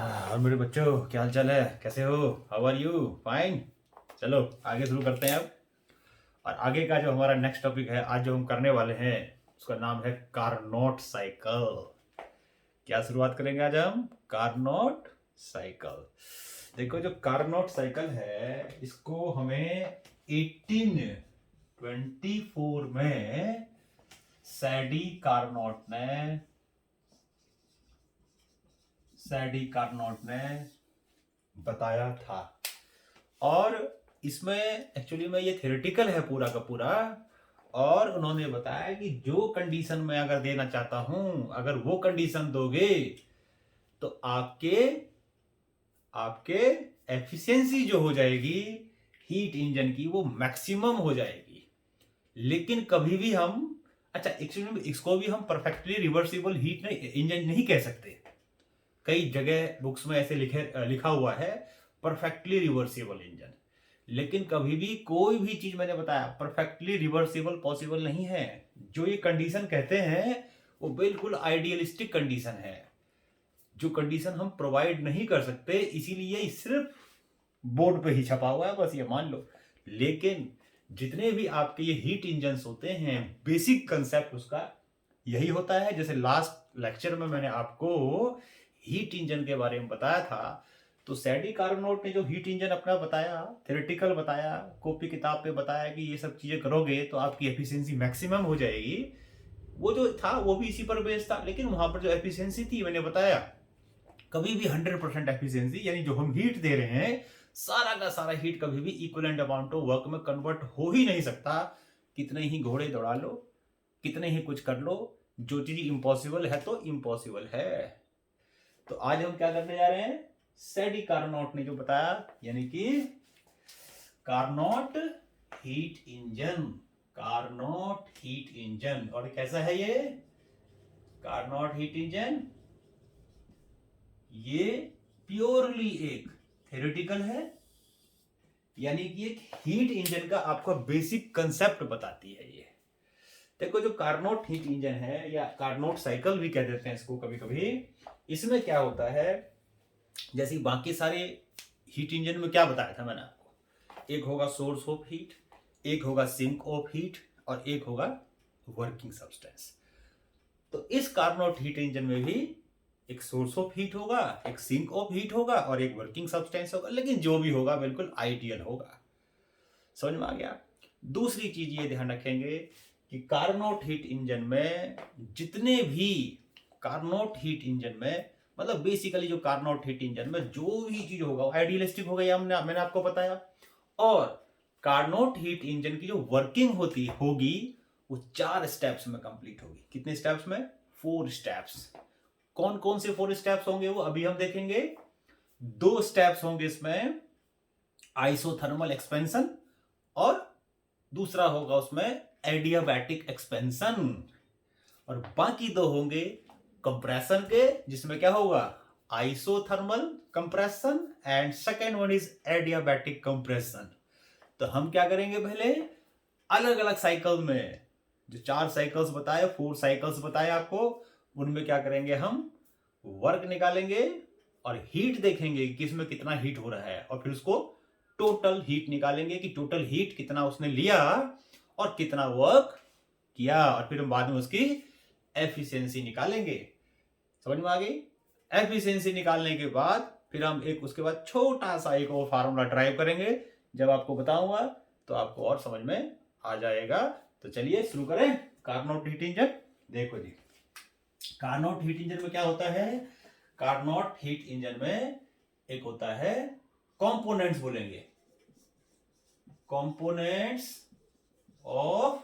और मेरे बच्चों क्या हाल चाल है, कैसे हो? How are you? फाइन। चलो आगे शुरू करते हैं अब। और आगे का जो हमारा नेक्स्ट टॉपिक है आज जो हम करने वाले हैं उसका नाम है कार्नोट साइकिल। क्या शुरुआत करेंगे आज हम? Carnot cycle. देखो जो कार्नोट साइकिल है इसको हमें 1824 में सैडी कार्नोट ने बताया था। और इसमें एक्चुअली में ये थ्योरेटिकल है पूरा का पूरा। और उन्होंने बताया कि जो कंडीशन मैं अगर देना चाहता हूं, अगर वो कंडीशन दोगे तो आपके आपके एफिशिएंसी जो हो जाएगी हीट इंजन की वो मैक्सिमम हो जाएगी। लेकिन कभी भी हम अच्छा एक्चुअली में इसको भी हम परफेक्टली रिवर्सिबल हीट इंजन नहीं कह सकते। कई जगह बुक्स में ऐसे लिखा हुआ है परफेक्टली रिवर्सिबल इंजन। लेकिन कभी भी कोई भी चीज मैंने बताया परफेक्टली रिवर्सिबल पॉसिबल नहीं है। जो ये कंडीशन कहते हैं वो बिल्कुल आइडियलिस्टिक कंडीशन है, जो कंडीशन हम प्रोवाइड नहीं कर सकते, इसीलिए सिर्फ बोर्ड पे ही छपा हुआ है, बस ये मान लो। लेकिन जितने भी आपके ये हीट इंजन होते हैं बेसिक कंसेप्ट उसका यही होता है। जैसे लास्ट लेक्चर में मैंने आपको हीट इंजन के बारे में बताया था, तो सैडी कार्नोट ने जो हीट इंजन अपना बताया, थ्योरेटिकल बताया, कॉपी किताब पे बताया कि ये सब चीजें करोगे तो आपकी एफिशिएंसी मैक्सिमम हो जाएगी, वो जो था वो भी इसी पर बेस्ड था। लेकिन वहां पर जो एफिशिएंसी थी मैंने बताया कभी भी 100% एफिशिएंसी, यानी जो हम हीट दे रहे हैं सारा का सारा हीट कभी भी इक्विवेलेंट अमाउंट ऑफ वर्क में कन्वर्ट हो ही नहीं सकता। कितने ही घोड़े दौड़ा लो, कितने ही कुछ कर लो, जो चीज इम्पॉसिबल है तो इम्पॉसिबल है। तो आज हम क्या करने जा रहे हैं? सैडी कार्नोट ने जो बताया, यानी कि Carnot heat engine. Carnot heat engine. और कैसा है ये कार्नोट हीट इंजन? ये प्योरली एक थ्योरेटिकल है, यानी कि एक हीट इंजन का आपको बेसिक कंसेप्ट बताती है ये। देखो जो कार्नोट हीट इंजन है या कार्नोट साइकिल भी कह देते हैं इसको कभी कभी, इसमें क्या होता है जैसे बाकी सारे हीट इंजन में क्या बताया था मैंने आपको, एक होगा सोर्स ऑफ हीट, एक होगा सिंक ऑफ हीट और एक होगा वर्किंग सब्सटेंस। तो इस कार्नोट हीट इंजन में भी एक सोर्स ऑफ हीट होगा, एक सिंक ऑफ हीट होगा और एक वर्किंग सब्सटेंस होगा। लेकिन जो भी होगा बिल्कुल आइडियल होगा। समझ में आ गया? दूसरी चीज ये ध्यान रखेंगे कि कार्नोट हीट इंजन में जितने भी कार्नोट हीट इंजन में मतलब बेसिकली जो कार्नोट हीट इंजन में जो भी चीज होगा आइडियलिस्टिक होगा, या मैंने आपको बताया। और कार्नोट हीट इंजन की जो वर्किंग होगी वो 4 स्टेप्स में कंप्लीट होगी। कितने स्टेप्स में? 4 स्टेप्स। कौन कौन से 4 स्टेप्स होंगे वो अभी हम देखेंगे। 2 स्टेप्स होंगे इसमें आइसोथर्मल एक्सपेंशन और दूसरा होगा उसमें एडियाबैटिक एक्सपेंशन। और बाकी 2 होंगे कंप्रेशन के, जिसमें क्या होगा isothermal compression and second one is adiabatic compression. तो हम क्या करेंगे पहले अलग अलग साइकिल में जो 4 साइकिल्स बताए, 4 साइकिल्स बताए आपको, उनमें क्या करेंगे हम वर्क निकालेंगे और हीट देखेंगे कि इसमें कितना हीट हो रहा है, और फिर उसको टोटल हीट निकालेंगे कि टोटल हीट कितना उसने लिया और कितना वर्क किया, और फिर हम बाद में उसकी एफिशिएंसी निकालेंगे। समझ में आ गई? एफिशिएंसी निकालने के बाद फिर हम एक उसके बाद छोटा सा एक और फार्मूला ड्राइव करेंगे। जब आपको बताऊंगा तो आपको और समझ में आ जाएगा। तो चलिए शुरू करें कार्नोट हीट इंजन। देखो जी, कार्नोट हीट इंजन में क्या होता है? कार्नोट हीट इंजन में एक होता है कंपोनेंट्स, बोलेंगे कंपोनेंट्स ऑफ,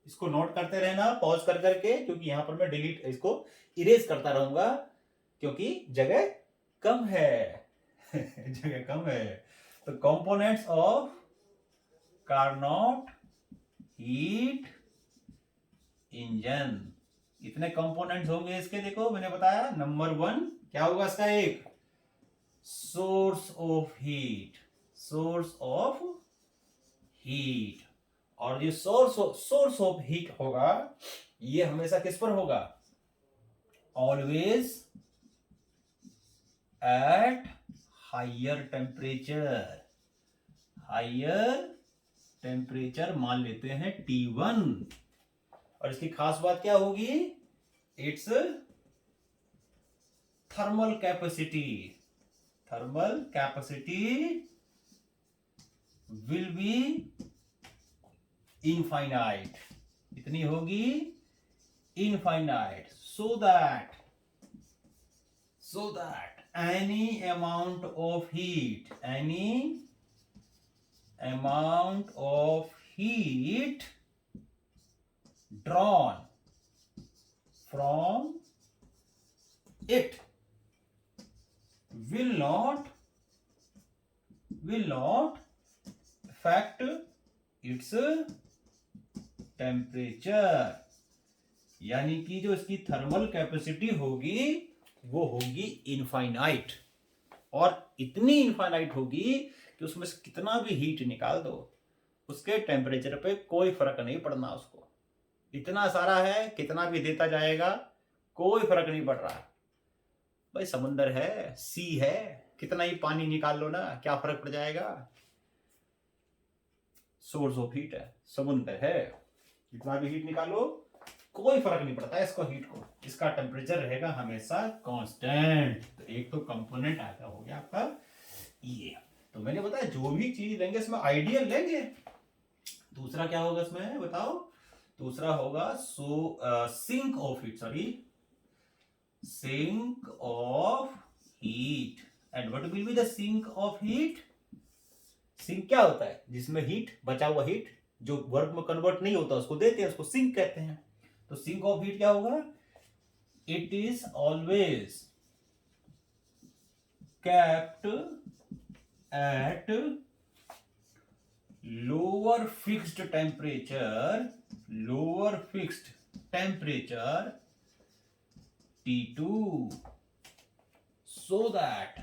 इसको नोट करते रहना पॉज कर करके, क्योंकि यहां पर मैं डिलीट इसको इरेज करता रहूंगा क्योंकि जगह कम है जगह कम है। तो components of Carnot heat engine, इतने कंपोनेंट्स होंगे इसके। देखो मैंने बताया नंबर 1 क्या होगा इसका? एक source of heat, source of heat. और ये सोर्स ऑफ हीट होगा ये हमेशा किस पर होगा? Always at higher temperature, higher temperature मान लेते हैं T1। और इसकी खास बात क्या होगी, it's thermal capacity, thermal capacity will be infinite, इतनी होगी infinite, so that any amount of heat, any amount of heat drawn from it will not affect its temperature, यानी कि जो इसकी थर्मल कैपेसिटी होगी वो होगी इनफाइनाइट, और इतनी इनफाइनाइट होगी कि उसमें से कितना भी हीट निकाल दो उसके टेम्परेचर पे कोई फर्क नहीं पड़ना उसको, इतना सारा है कितना भी देता जाएगा कोई फर्क नहीं पड़ रहा। भाई समुंदर है, सी है, कितना ही पानी निकाल लो ना, क्या फर्क पड़ जाएगा, सोर्स ऑफ हीट है, समुंदर है, जितना भी हीट निकालो कोई फर्क नहीं पड़ता इसको, हीट को, इसका टेम्परेचर रहेगा हमेशा कांस्टेंट। तो एक तो कंपोनेंट आता हो गया आपका ये। तो मैंने बताया जो भी चीज लेंगे इसमें आइडियल लेंगे। दूसरा क्या होगा इसमें बताओ, दूसरा होगा sink of heat, sorry sink of heat. And what will be the sink of heat, sink क्या होता है, जिसमें हीट, बचा हुआ हीट जो वर्क में कन्वर्ट नहीं होता उसको देते हैं, उसको सिंक कहते हैं। तो सिंक ऑफ हीट क्या होगा, it is always kept at lower fixed temperature, lower fixed temperature T2, so that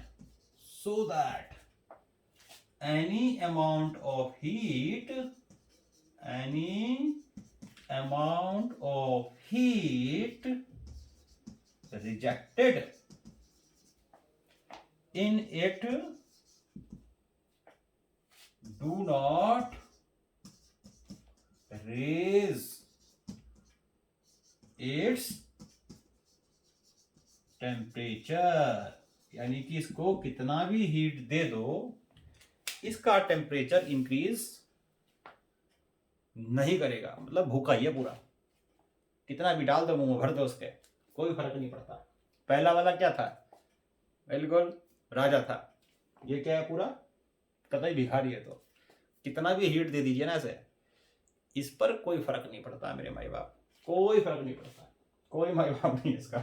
any amount of heat, rejected in it do not raise its temperature, यानी कि इसको कितना भी हीट दे दो इसका टेम्परेचर इंक्रीज नहीं करेगा, मतलब भूखा ही है पूरा, कितना भी डाल दो मुंह में भर दो उसके कोई फर्क नहीं पड़ता। पहला वाला क्या था, बिल्कुल राजा था, ये क्या है पूरा कतई भिखारी है, तो कितना भी हीट दे दीजिए ना इसे, इस पर कोई फर्क नहीं पड़ता मेरे माई बाप, कोई फर्क नहीं पड़ता, कोई माई बाप नहीं इसका,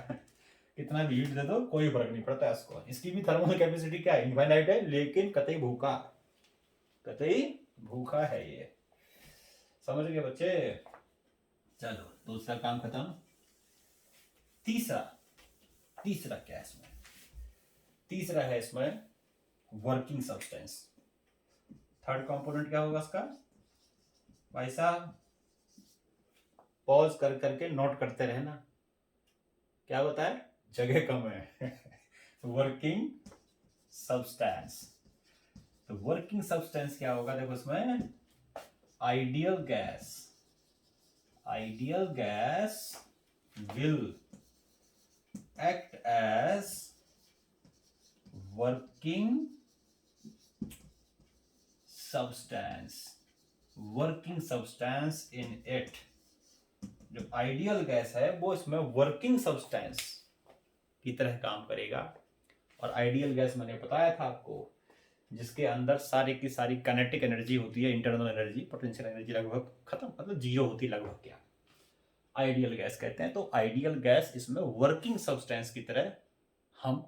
कितना भी हीट दे दो कोई फर्क नहीं पड़ता इसको। इसकी भी थर्मल कैपेसिटी क्या है, इनफाइनाइट है, लेकिन कतई भूखा, कतई भूखा है ये, समझ गए बच्चे। चलो दूसरा काम खत्म। तीसरा क्या है इसमें, तीसरा है इसमें वर्किंग सब्सटेंस। थर्ड कंपोनेंट क्या होगा इसका, भाई साहब पॉज कर करके नोट करते रहना, क्या होता है, जगह कम है वर्किंग सब्सटेंस। तो वर्किंग सब्सटेंस क्या होगा, देखो इसमें ideal gas will act as working substance in it. जो आइडियल गैस है वो इसमें वर्किंग सब्सटेंस की तरह काम करेगा। और आइडियल गैस मैंने बताया था आपको, जिसके अंदर सारी की सारी काइनेटिक एनर्जी होती है, इंटरनल एनर्जी, पोटेंशियल एनर्जी लगभग खत्म, मतलब जीरो होती लगभग, क्या आइडियल गैस कहते हैं। तो आइडियल गैस इसमें वर्किंग सब्सटेंस की तरह हम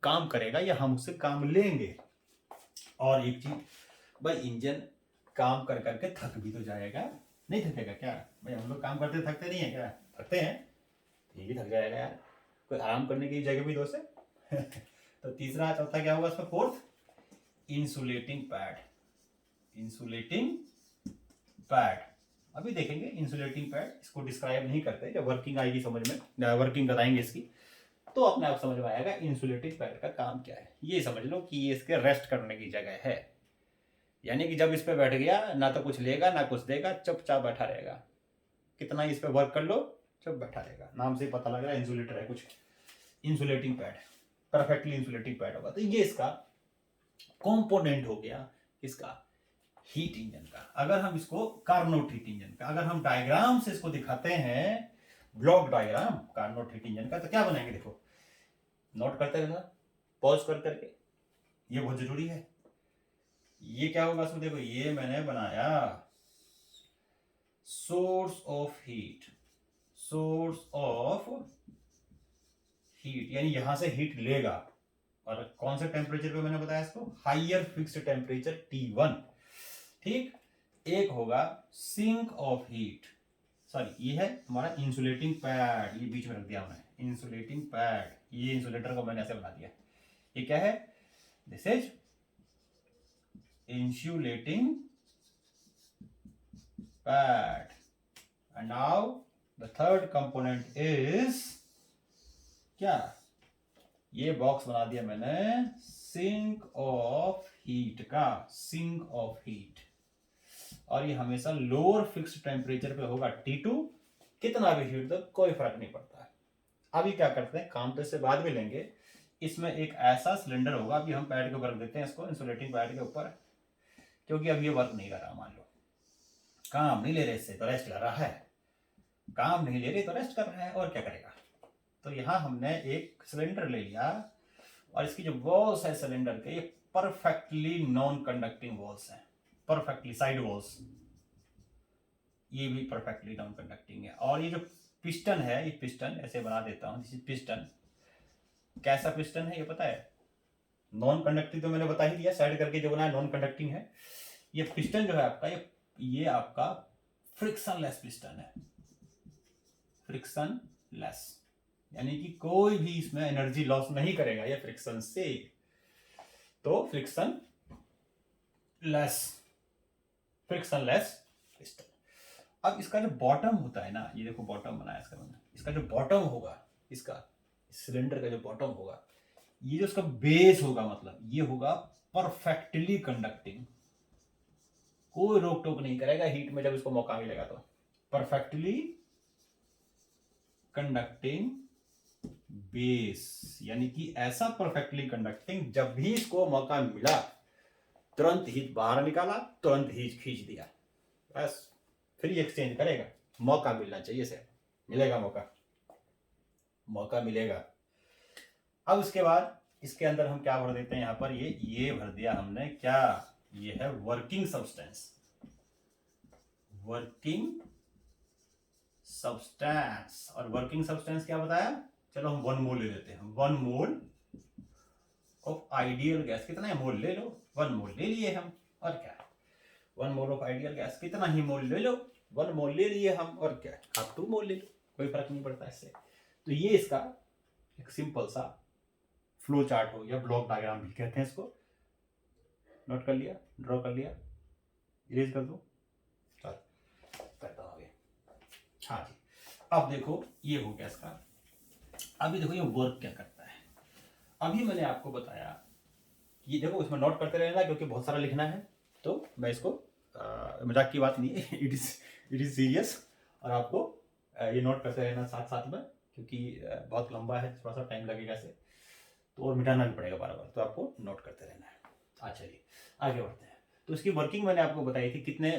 काम करेगा, या हम उससे काम लेंगे। और एक चीज भाई, इंजन काम कर करके थक भी तो जाएगा, नहीं थकेगा क्या भाई, हम लोग काम करते थकते नहीं है क्या, थकते हैं, ये भी थक जाएगा यार, कोई आराम करने की जगह भी दो से तो तीसरा चौथा क्या होगा इसमें, फोर्थ इंसुलेटिंग पैड। अभी देखेंगे इंसुलेटिंग पैड, इसको डिस्क्राइब नहीं करते, जब वर्किंग आएगी समझ में, वर्किंग बताएंगे इसकी। तो अपने आप समझ में आएगा इंसुलेटिंग पैड का काम क्या है। ये समझ लो कि ये इसके रेस्ट करने की जगह है, यानी कि जब इस पे बैठ गया ना तो कुछ लेगा ना कुछ देगा, चुपचाप बैठा रहेगा। कितना इस पे वर्क कर लो, चुप बैठा रहेगा। नाम से पता लग रहा है इंसुलेटर है कुछ, insulating pad, perfectly insulating pad होगा। तो ये इसका कंपोनेंट हो गया, इसका हीट इंजन का। अगर हम इसको कार्नोट हीट इंजन का अगर हम डायग्राम से इसको दिखाते हैं, block diagram Carnot heat engine का, तो क्या बनाएंगे? देखो, नोट करते रहना, पॉज कर करके, ये बहुत जरूरी है। ये क्या होगा इसमें? देखो, ये मैंने बनाया source of heat, source of heat, यानी यहां से हीट लेगा। और कौन से टेम्परेचर पे मैंने बताया इसको? Higher fixed temperature T1। ठीक, एक होगा सिंक ऑफ हीट, सॉरी ये है हमारा इंसुलेटिंग पैड, ये बीच में रख दिया हमने इंसुलेटिंग पैड, ये इंसुलेटर को मैंने ऐसे बना दिया। ये क्या है? This is insulating pad. And now the third component is क्या? ये बॉक्स बना दिया मैंने सिंक ऑफ हीट का, सिंक ऑफ हीट। और ये हमेशा लोअर फिक्स्ड टेम्परेचर पे होगा T2। कितना भी हीट दो कोई फर्क नहीं पड़ता है। अभी क्या करते हैं, काम तो इससे बाद में लेंगे। इसमें एक ऐसा सिलेंडर होगा, अभी हम पैड के ऊपर रख देते हैं इसको, इंसुलेटिंग पैड के ऊपर, क्योंकि अब ये वर्क नहीं कर रहा। मान लो काम नहीं ले रहे, इससे तो रेस्ट कर रहा है, काम नहीं ले रहे तो रेस्ट कर रहा है, और क्या करेगा? तो यहां हमने एक सिलेंडर ले लिया, और इसकी जो वॉल्स है सिलेंडर के, ये परफेक्टली नॉन कंडक्टिंग वॉल्स हैं, परफेक्टली साइड वॉल्स, ये भी परफेक्टली नॉन कंडक्टिंग है। और ये जो पिस्टन है, ये पिस्टन ऐसे बना देता हूं, दिस इज पिस्टन। कैसा पिस्टन है ये पता है? नॉन कंडक्टिंग तो मैंने बता ही दिया, साइड करके जो बनाया नॉन कंडक्टिंग है। ये पिस्टन जो है आपका, ये आपका फ्रिक्शनलेस पिस्टन है, फ्रिक्शनलेस, यानी कि कोई भी इसमें एनर्जी लॉस नहीं करेगा ये फ्रिक्शन से। तो फ्रिक्शनलेस पिस्टन। अब इसका जो बॉटम होता है ना, ये देखो बॉटम बनाया इसका मैंने, इसका जो बॉटम होगा, इसका सिलेंडर का जो बॉटम होगा, ये जो इसका बेस होगा, मतलब ये होगा परफेक्टली कंडक्टिंग, कोई रोक टोक नहीं करेगा हीट में जब इसको मौका मिलेगा तो। परफेक्टली कंडक्टिंग बेस, यानी कि ऐसा परफेक्टली कंडक्टिंग, जब भी इसको मौका मिला तुरंत हीट बाहर निकाला, तुरंत हीट खींच दिया, बस। फिर ये एक्सचेंज करेगा, मौका मिलना चाहिए से, मिलेगा मौका, मौका मिलेगा। अब उसके बाद इसके अंदर हम क्या भर देते हैं? यहां पर ये भर दिया हमने क्या? ये है वर्किंग सब्सटेंस, वर्किंग सब्सटेंस। और वर्किंग सब्सटेंस क्या बताया? चलो हम 1 मोल ले लेते हैं, 1 मोल ऑफ आइडियल गैस। कितना है? मोल ले लो, 1 मोल ले लिए हम, और क्या? 1 मोल ऑफ आइडियल गैस, कितना ही मोल ले लो, 1 मोल ले लिए हम, और क्या? आप 2 मोल ले लो, कोई फर्क नहीं पड़ता इससे। तो ये इसका एक सिंपल सा फ्लो चार्ट हो गया, ब्लॉक डायग्राम भी कहते हैं इसको। नोट कर लिया, ड्रॉ कर लिया, इरेज कर दो, चल करता हूं आगे। हाँ जी, अब देखो ये हो गया इसका। अभी देखो ये वर्क क्या करता है। अभी मैंने आपको बताया कि देखो इसमें नोट करते रहना, क्योंकि बहुत सारा लिखना है, तो मैं इसको मजाक की बात नहीं है, इट इज सीरियस। और आपको ये नोट करते रहना साथ साथ में, क्योंकि बहुत लंबा है, थोड़ा सा टाइम लगेगा इसे, तो और मिटाना भी पड़ेगा बार बार, तो आपको नोट करते रहना है। अच्छा जी, आगे बढ़ते हैं। तो इसकी वर्किंग मैंने आपको बताई थी, कितने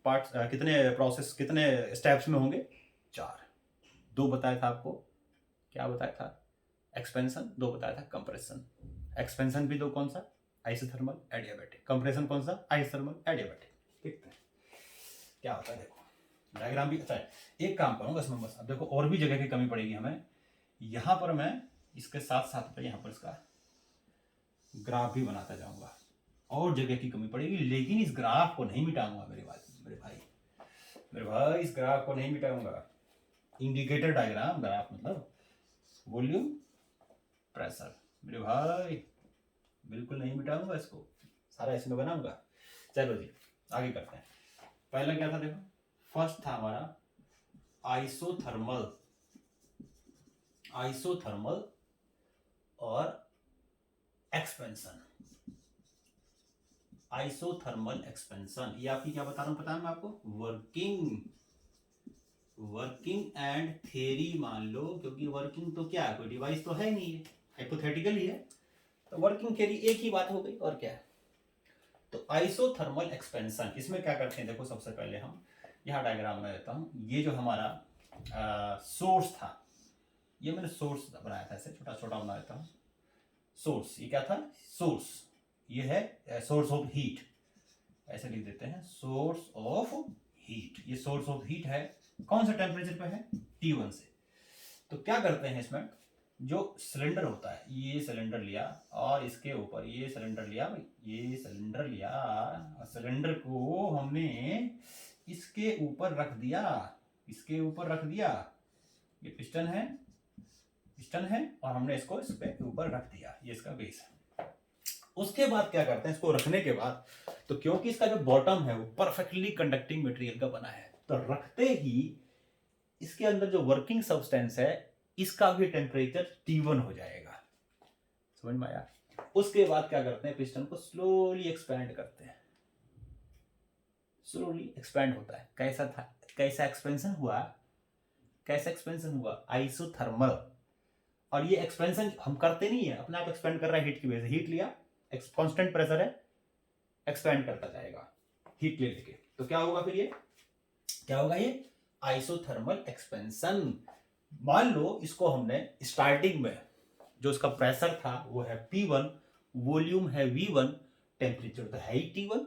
पार्ट्स, कितने प्रोसेस, कितने स्टेप्स में होंगे? 4। 2 बताया था आपको, क्या बताया था? एक्सपेंशन। 2 बताया था कंप्रेशन। एक्सपेंशन भी 2, कौन सा? Isothermal adiabatic. कंप्रेशन कौन सा? Isothermal adiabatic. देखते हैं क्या होता है। देखो डायग्राम भी अच्छा है। एक काम करूंगा इसमें बस, अब देखो और भी जगह की कमी पड़ेगी हमें, यहां पर मैं इसके साथ साथ पे यहाँ पर इसका ग्राफ भी बनाता जाऊंगा, और जगह की कमी पड़ेगी, लेकिन इस ग्राफ को नहीं मिटाऊंगा मेरे भाई, इस ग्राफ को नहीं मिटाऊंगा। इंडिकेटर डायग्राम, ग्राफ मतलब वॉल्यूम प्रेशर, मेरे भाई बिल्कुल नहीं मिटाऊंगा इसको, सारा इसमें बनाऊंगा। चलो जी आगे करते हैं। पहला क्या था? देखो फर्स्ट था हमारा आइसोथर्मल एक्सपेंशन, आइसोथर्मल एक्सपेंशन। ये आपकी क्या बता रहा हूं, पता है मैं आपको, वर्किंग एंड थ्योरी मान लो, क्योंकि वर्किंग तो क्या है, कोई डिवाइस तो है नहीं है, हाइपोथेटिकल ही है, तो वर्किंग थ्योरी एक ही बात हो गई और क्या है। तो आइसोथर्मल एक्सपेंशन, इसमें क्या करते हैं, देखो सबसे पहले हम यहाँ डायग्राम में देता हूँ। ये जो हमारा सोर्स था, ये मैंने सोर्स बनाया था, ऐसे छोटा छोटा बना देता हूँ। सोर्स, ये क्या था, सोर्स, ये है सोर्स ऑफ हीट, ऐसे लिख देते हैं, सोर्स ऑफ हीट। ये सोर्स ऑफ हीट है, कौन सा टेम्परेचर पे है, T1 से। तो क्या करते हैं इसमें, जो सिलेंडर होता है, ये सिलेंडर लिया और इसके ऊपर ये सिलेंडर लिया, ये सिलेंडर लिया, सिलेंडर को हमने इसके ऊपर रख दिया, इसके ऊपर रख दिया, ये पिस्टन है और हमने इसको इसके ऊपर रख दिया, ये इसका बेस है। उसके बाद क्या करते हैं, इसको रखने के बाद, तो क्योंकि इसका जो बॉटम है वो परफेक्टली कंडक्टिंग मटेरियल का बना है, तो रखते ही इसके अंदर जो वर्किंग सब्सटेंस है, इसका भी टेम्परेचर T1 हो जाएगा, समझ में आया। उसके बाद क्या करते हैं, पिस्टन को स्लोली एक्सपैंड करते हैं, स्लोली एक्सपैंड होता है। कैसा था, कैसा एक्सपेंशन हुआ, कैसा एक्सपेंशन हुआ, आइसोथर्मल। और ये एक्सपेंशन हम करते नहीं है, अपने आप एक्सपेंड कर रहा है हीट की वजह से। हीट लिया, कांस्टेंट प्रेशर है, एक्सपेंड करता जाएगा हीट ले लेके। तो क्या होगा फिर, ये क्या होगा, ये आइसोथर्मल एक्सपेंशन। मान लो इसको हमने स्टार्टिंग में, जो इसका प्रेशर था वो है P1, वॉल्यूम है V1, टेम्परेचर तो है ही T1।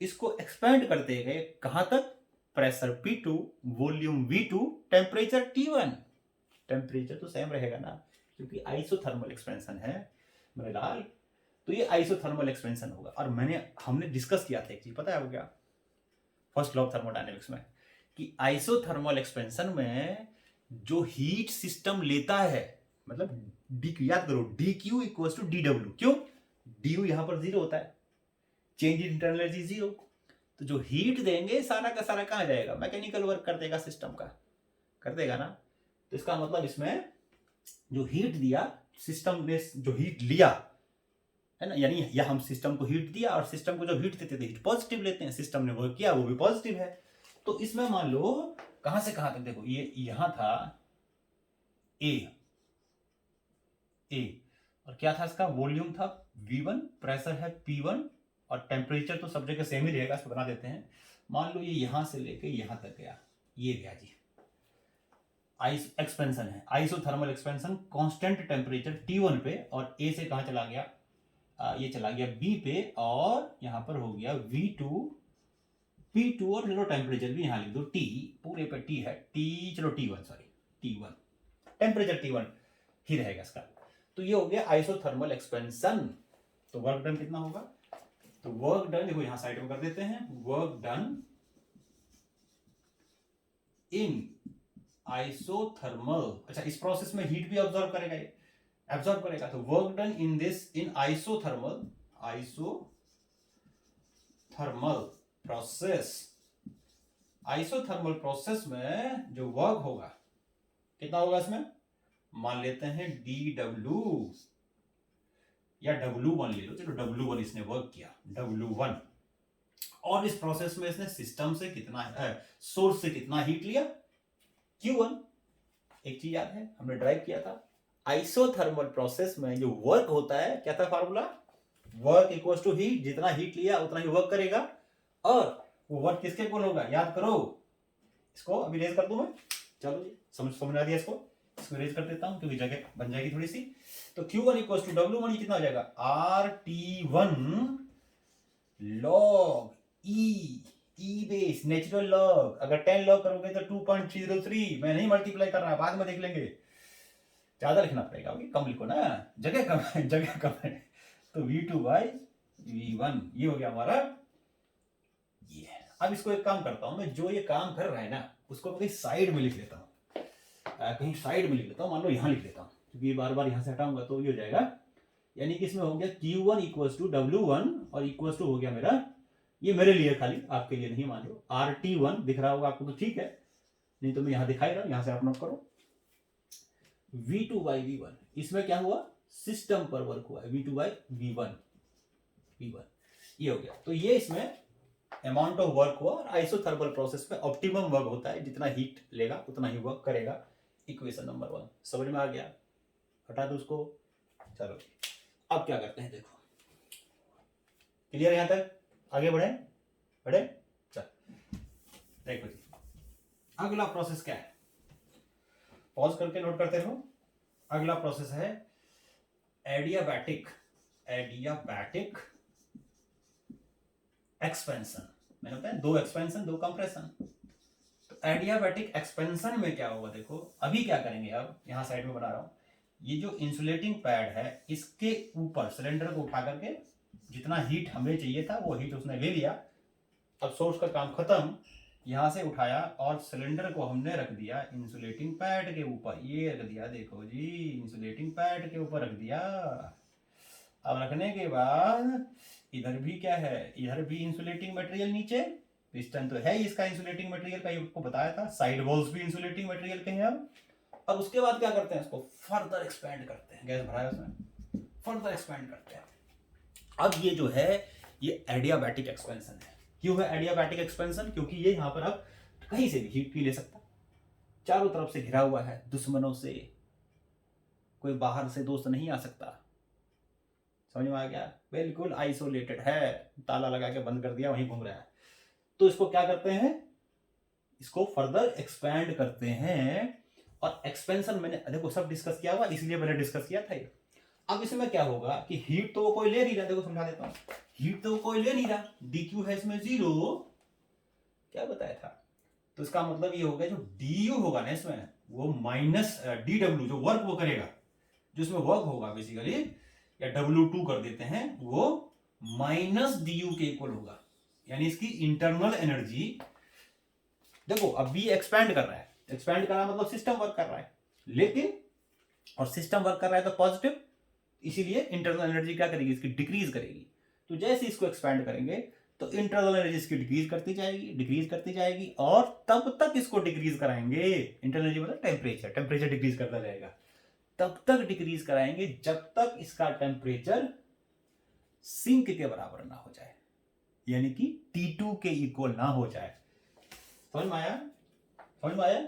इसको एक्सपेंड करते गए कहां तक, pressure P2, volume V2, temperature T1। Temperature तो सेम रहेगा ना, क्योंकि आइसोथर्मल एक्सपेंशन है मेरे लाल। तो ये आइसोथर्मल एक्सपेंशन होगा। और हमने डिस्कस किया था एक चीज, पता है वो क्या, फर्स्ट लॉ ऑफ थर्मोडायनेमिक्स में, कि आइसोथर्मल एक्सपेंशन में जो हीट सिस्टम लेता है, मतलब याद करो, dQ इक्वल्स टू dW। क्यों, du यहां पर 0 होता है, चेंज इन इंटरनल एनर्जी 0। तो जो हीट देंगे सारा का सारा कहां जाएगा, मैकेनिकल वर्क कर देगा, सिस्टम का कर देगा ना। तो इसका मतलब इसमें जो हीट दिया, सिस्टम ने जो हीट लिया है ना, यानी या हम सिस्टम को हीट दिया और सिस्टम को जो हीट देते थे हीट पॉजिटिव लेते हैं, सिस्टम ने वर्क किया वो भी पॉजिटिव है। तो इसमें मान लो कहां से कहां तक, देखो ये यहां था ए, और क्या था, इसका वॉल्यूम था V1, प्रेशर है P1, और टेम्परेचर तो सब जगह सेम ही रहेगा, इसको बना देते हैं। मान लो ये यहां से लेके यहां तक गया, ये गया जी, एक्सपेंशन है, isothermal expansion, constant temperature T1 पे, और ए से कहां चला गया, ये चला गया B पे, और यहां पर हो गया V2, P2, और चलो टेम्परेचर भी यहां लिख दो T, पूरे पे T है, चलो T1, sorry T1, temperature T1 ही रहेगा इसका। तो ये हो गया आइसोथर्मल एक्सपेंशन। तो वर्क डन कितना होगा, तो वर्क डन देखो यहां साइड में कर देते हैं, वर्क डन इन आइसोथर्मल, अच्छा इस प्रोसेस में हीट भी ऑब्जॉर्व करेगा, ये एब्जॉर्ब करेगा। तो work done in this, in isothermal process, isothermal process में जो वर्क होगा कितना होगा, इसमें मान लेते हैं dW या W1 ले लो, चलो W1 इसने वर्क किया, W1। और इस प्रोसेस में इसने सिस्टम से कितना, सोर्स से कितना हीट लिया, Q1। एक चीज याद है, हमने ड्राइव किया था, आइसोथर्मल प्रोसेस में जो वर्क होता है क्या था formula, work equals to heat, जितना हीट लिया उतना ही वर्क करेगा, और वो वर्क किसके इक्वल होगा, याद करो। इसको अभी रेज कर दूं मैं, चलो जी समझ आ दिया, इसको रेज कर देता हूं क्योंकि जगह बन जाएगी थोड़ी सी। तो Q1 इक्वल्स टू W1, ये कितना हो जाएगा, RT1 log E base natural log. अगर 10 लॉग करोगे तो 2.303, मैं नहीं मल्टीप्लाई कर रहा, बाद में देख लेंगे, ज्यादा लिखना पड़ेगा, कम लिखो ना, जगह कम है, जगह कम है। तो V2 बाई V1 ये हो गया हमारा ये। अब इसको एक काम करता हूं मैं, जो ये काम कर रहा है ना उसको कहीं साइड में लिख लेता हूं, कहीं साइड में लिख लेता हूं, मान लो यहां लिख लेता हूं, क्योंकि बार बार यहां से हटाऊंगा तो ये हो जाएगा, यानी कि इसमें हो गया Q1 इक्वल्स टू W1 और इक्वल्स टू हो गया मेरा, ये मेरे लिए खाली, आपके लिए नहीं, मान लो RT1 दिख रहा होगा आपको तो ठीक है, नहीं तो मैं यहां दिखाई रहा हूं, यहां से आप नोट करो, V2 बाई V1। इसमें क्या हुआ, सिस्टम पर वर्क हुआ है V2/V1 ये हो गया। तो ये इसमें अमाउंट ऑफ वर्क हुआ और आइसोथर्मल प्रोसेस में ऑप्टिमम वर्क होता है, जितना हीट लेगा उतना ही वर्क करेगा। इक्वेशन नंबर 1 समझ में आ गया, हटा दो उसको। चलो अब क्या करते हैं, देखो क्लियर यहां तक, आगे बढ़े बढ़े। चल देखो जी अगला प्रोसेस क्या है, पॉज करके नोट करते रहो। अगला प्रोसेस है एडियाबैटिक एक्सपेंशन। मैंने बताया 2 एक्सपेंशन 2 कंप्रेशन। तो एडियाबैटिक एक्सपेंशन में क्या होगा, देखो अभी क्या करेंगे, अब यहां साइड में बना रहा हूं, ये जो इंसुलेटिंग पैड है इसके ऊपर सिलेंडर को उठा करके जितना हीट हमें चाहिए था वो हीट उसने ले लिया। अब सोर्स का काम खत्म, यहां से उठाया और सिलेंडर को हमने रख दिया इंसुलेटिंग पैड के ऊपर। ये रख दिया, देखो जी इंसुलेटिंग पैड के ऊपर रख दिया। अब रखने के बाद इधर भी क्या है, इधर भी इंसुलेटिंग मटेरियल नीचे, पिस्टन तो है ही इसका इंसुलेटिंग मटेरियल का, ये आपको बताया था। साइड वॉल्स भी इंसुलेटिंग मटेरियल के हैं। अब उसके बाद क्या करते हैं, इसको फर्दर एक्सपेंड करते हैं, गैस भराया उसमें, फर्दर एक्सपेंड करते हैं। अब ये जो है ये एडियाबैटिक एक्सपेंशन है। क्यों है एडियाबैटिक एक्सपेंशन, क्योंकि ये यहां पर अब कहीं से भी हीट नहीं ले सकता, चारों तरफ से घिरा हुआ है दुश्मनों से, कोई बाहर से दोस्त नहीं आ सकता। समझ में आ गया, बिल्कुल आइसोलेटेड है, ताला लगा के बंद कर दिया, वहीं घूम रहा है। तो इसको क्या करते हैं, इसको फर्दर एक्सपैंड करते हैं। और एक्सपेंशन मैंने देखो सब डिस्कस किया हुआ, इसलिए मैंने डिस्कस किया था ये। अब इसमें क्या होगा कि हीट तो कोई ले नहीं रहा, देखो समझा देता हूं, हीट तो कोई ले नहीं रहा, डीक्यू है इसमें 0, क्या बताया था। तो इसका मतलब ये होगा जो डी होगा ना इसमें, वो माइनस DW जो वर्क वो करेगा, जो इसमें वर्क होगा बेसिकली, या W2 कर देते हैं, वो माइनस DU के इक्वल होगा। यानी इसकी इंटरनल एनर्जी, देखो अब भी एक्सपैंड कर रहा है, एक्सपैंड कर रहा है मतलब सिस्टम वर्क कर रहा है, लेकिन और सिस्टम वर्क कर रहा है तो पॉजिटिव, इसीलिए इंटरनल एनर्जी क्या करेगी, इसकी डिक्रीज करेगी। तो जैसे इसको एक्सपैंड करेंगे तो इंटरनल एनर्जी इसकी डिक्रीज करती जाएगी और तब तक इसको डिक्रीज कराएंगे। इंटरनल एनर्जी मतलब टेम्परेचर डिक्रीज करता जाएगा, तब तक डिक्रीज कराएंगे जब तक इसका टेम्परेचर सिंक के बराबर ना हो जाए, यानी कि T2 के इक्वल ना हो जाए। समझ में आया।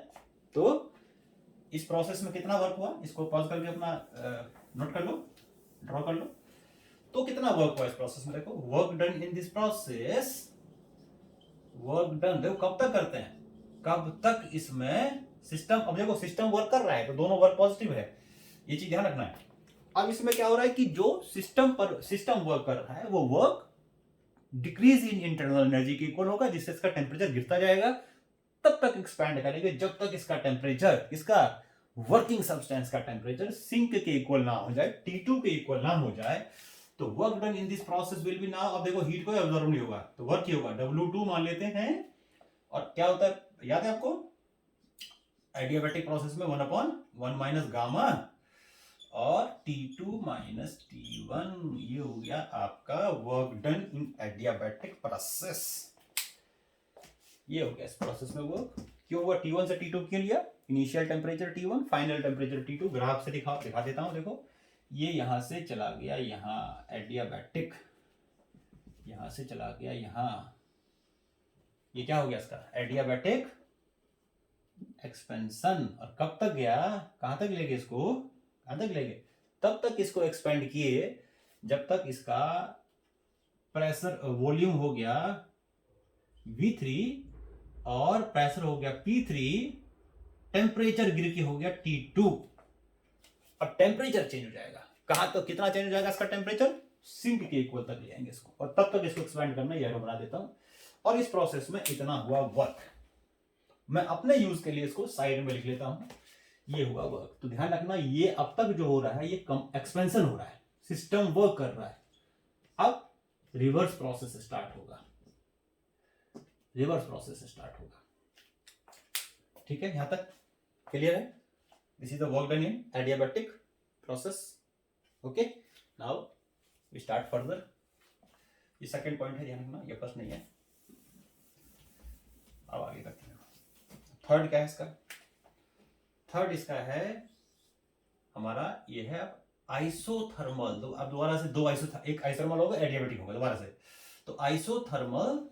तो इस प्रोसेस में कितना वर्क हुआ, इसको पॉज करके अपना नोट कर लो, ड्रॉ कर लो। तो कितना वर्क हुआ इस प्रोसेस में, देखो work done in this process, work done देखो कब तक करते हैं, कब तक इसमें सिस्टम, अब देखो सिस्टम वर्क कर रहा है तो दोनों वर्क पॉजिटिव है, ये चीज ध्यान रखना है। अब इसमें क्या हो रहा है कि जो सिस्टम वर्क कर रहा है वो work decrease in internal energy के इक्वल होगा, जिससे इसका टेम्परेचर गिरता जाएगा। तब तक एक्सपैंड करेंगे जब तक इसका टेम्परेचर, इसका वर्किंग सब्सटेंस का टेम्परेचर सिंक के इक्वल ना हो जाए, T2 के इक्वल ना हो जाए। तो work done in this process will be now, अब देखो हीट को ऑब्जर्व नहीं होगा तो वर्क ही होगा, W2 मान लेते हैं। और क्या होता है याद है आपको, एडियाबैटिक प्रोसेस में 1/1 माइनस गामा और T2 माइनस T1, ये हो गया आपका work done in adiabatic process. ये हो गया इस प्रोसेस में वर्क। क्यों हुआ, T1 से T2 क्यों लिया, initial temperature T1, final temperature T2। Graph से दिखा देता हूं, देखो ये यहां से चला गया यहां एडियाबैटिक, यहां से चला गया यहां, ये क्या हो गया इसका एडियाबैटिक एक्सपेंशन। और कब तक गया, कहां तक ले गए इसको, कहां तक ले गए, तब तक इसको एक्सपेंड किए जब तक इसका प्रेशर वॉल्यूम हो गया V3 और प्रेशर हो गया P3, टेम्परेचर गिर के हो गया T2। और टेम्परेचर चेंज हो जाएगा, कहां तक, कितना चेंज हो जाएगा इसका टेम्परेचर, सिंक के इक्वल तक ले आएंगे इसको, और तब तक इसको एक्सपेंड करना, ये बना देता हूं। और इस प्रोसेस में इतना हुआ वर्क, मैं अपने यूज के लिए इसको साइड में लिख लेता हूं, ये हुआ वर्क। तो ध्यान रखना ये अब तक जो हो रहा है ये कम एक्सपेंशन हो रहा है, सिस्टम वर्क कर रहा है। अब रिवर्स प्रोसेस स्टार्ट होगा, ठीक है, यहां तक क्लियर है। This is the work done in adiabatic process. Okay, now we start further. ये सेकंड पॉइंट है, ध्यान रखना, ये फर्स्ट नहीं है। अब आगे करते हैं, थर्ड क्या है इसका, थर्ड इसका है हमारा, ये है आइसोथर्मल, तो अब दोबारा से दो एक आइसोथर्मल होगा, एडियाबैटिक होगा, दोबारा से। तो आइसोथर्मल,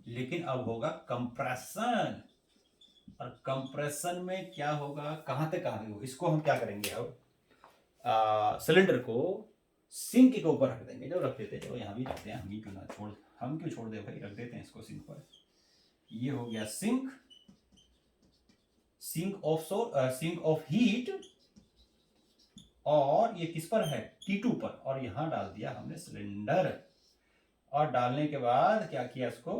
लेकिन अब होगा कंप्रेशन। और कंप्रेशन में क्या होगा, कहां तक होगा, इसको हम क्या करेंगे अब, सिलेंडर को सिंक के ऊपर रख देंगे, जो रख देते हैं, चलो यहाँ भी रखते हैं, हम क्यों छोड़ दे भाई, रख देते हैं इसको सिंक पर। ये हो गया सिंक, सिंक ऑफ हीट, और ये किस पर है, T2 पर, और यहां डाल दिया हमने सिलेंडर। और डालने के बाद क्या किया इसको,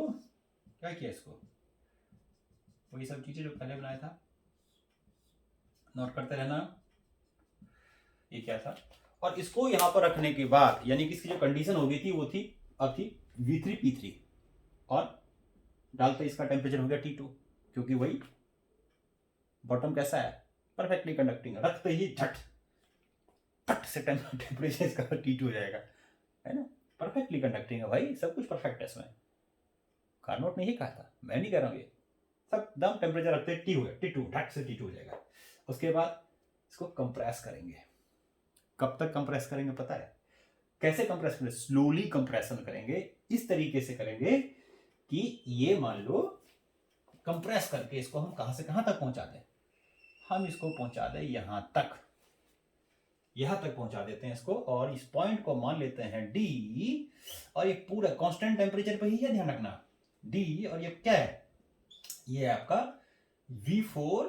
वही सब चीजें जो पहले बनाया था, नोट करते रहना ये क्या था। और इसको यहां पर रखने के बाद, यानी कि इसकी जो कंडीशन हो गई थी वो थी, अब थी V3 P3, और डालते इसका टेम्परेचर हो गया T2, क्योंकि वही बॉटम कैसा है, परफेक्टली कंडक्टिंग, रखते ही झट से टेम्परेचर इसका T2 हो जाएगा, है ना, परफेक्टली कंडक्टिंग है भाई, सब कुछ परफेक्ट है इसमें। कार्नोट ने ही कहा था, मैं नहीं कह रहा हूँ, ये सब दम टेम्परेचर रखते T हो गया, T2 झट से T2 हो जाएगा। उसके बाद इसको कंप्रेस करेंगे। कब तक कंप्रेस करेंगे पता है, कैसे कंप्रेस करेंगे, स्लोली कंप्रेशन करेंगे, इस तरीके से करेंगे कि ये मान लो कंप्रेस करके इसको हम कहां से कहां तक पहुंचा दें, हम इसको पहुंचा दें यहां तक पहुंचा देते हैं इसको, और इस पॉइंट को मान लेते हैं D, और ये पूरा कांस्टेंट टेम्परेचर पे ही है, ध्यान रखना D, और ये क्या है, ये आपका V4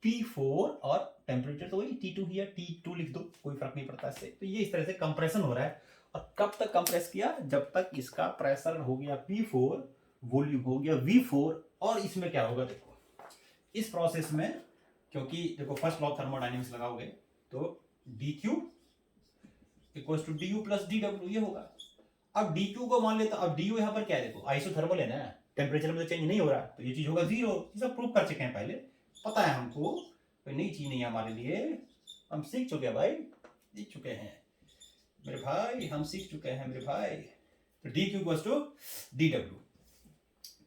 P4, और टेम्परेचर तो वही T2 ही है, T2 लिख दो, कोई फर्क नहीं पड़ता इससे। तो ये इस तरह से कंप्रेशन हो रहा है, और कब तक कंप्रेस किया, जब तक इसका प्रेशर हो गया P4, वॉल्यूम हो गया V4, और इसमें क्या होगा देखो, इस प्रोसेस में, क्योंकि देखो फर्स्ट लॉ ऑफ थर्मोडायनेमिक्स लगाओगे तो dq equals to du plus dw, ये होगा। अब dq को मान लेता, अब du यहां पर क्या है, देखो आइसोथर्मल है ना, टेम्परेचर में तो चेंज नहीं हो रहा, तो ये चीज होगा 0, ये सब प्रूव कर चुके हैं पहले, पता है हमको, कोई नई चीज नहीं है हमारे लिए, हम सीख चुके हैं भाई, सीख चुके हैं मेरे भाई, हम सीख चुके हैं मेरे भाई। तो dq इक्वल्स टू dw,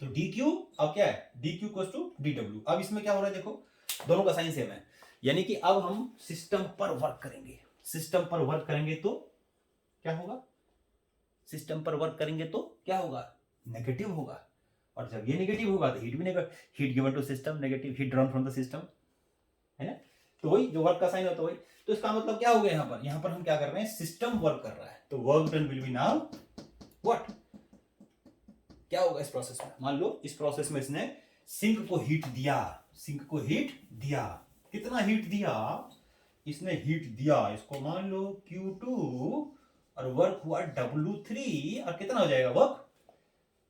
तो dq अब क्या है, dq इक्वल्स टू dw। अब इसमें क्या हो रहा है देखो, दोनों का साइन सेम है, यानी कि अब हम सिस्टम पर वर्क करेंगे, सिस्टम पर वर्क करेंगे तो क्या होगा, सिस्टम पर वर्क करेंगे तो क्या होगा, नेगेटिव होगा, और जब ये नेगेटिव होगा तो हीट भी negative, heat given to system negative, heat drawn from the system, है ना, तो वही जो वर्क का साइन होता है वही। तो इसका मतलब क्या हो गया, यहां पर हम क्या कर रहे हैं, सिस्टम वर्क कर रहा है, तो work done will be now what, क्या होगा इस प्रोसेस में, मान लो इस प्रोसेस में इसने सिंक को हीट दिया, कितना हीट दिया, इसने हीट दिया इसको, मान लो Q2, और वर्क हुआ W3, और कितना हो जाएगा वर्क,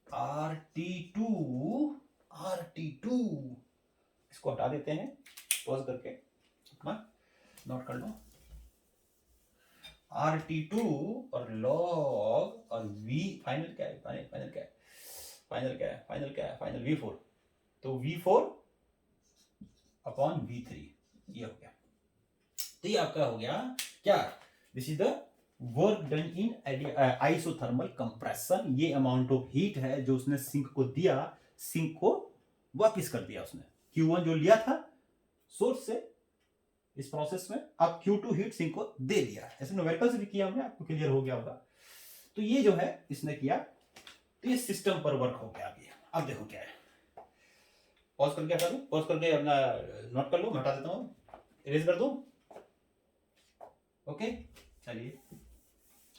RT2, इसको हटा देते हैं, पॉज करके अपना नोट कर लो, RT2 और लॉग, और V फाइनल क्या है, फाइनल V4, तो V4 अपॉन V3, ये हो गया। तो ये आपका हो गया क्या, this is the work done in isothermal compression, ये अमाउंट ऑफ हीट है जो उसने सिंक को दिया, सिंक को वापस कर दिया उसने, Q1 जो लिया था सोर्स से इस प्रोसेस में, अब Q2 हीट सिंक को दे दिया, ऐसे न्यूमेरिकल से भी किया हमने, आपको क्लियर हो गया होगा। तो ये जो है इसने किया, तो ये सिस्टम पर वर्क हो गया। अब देखो क्या है, पॉज करके हटा दो, पॉज करके अपना नोट कर लो, मैं हटा देता हूँ, इरेज कर दो, ओके चलिए।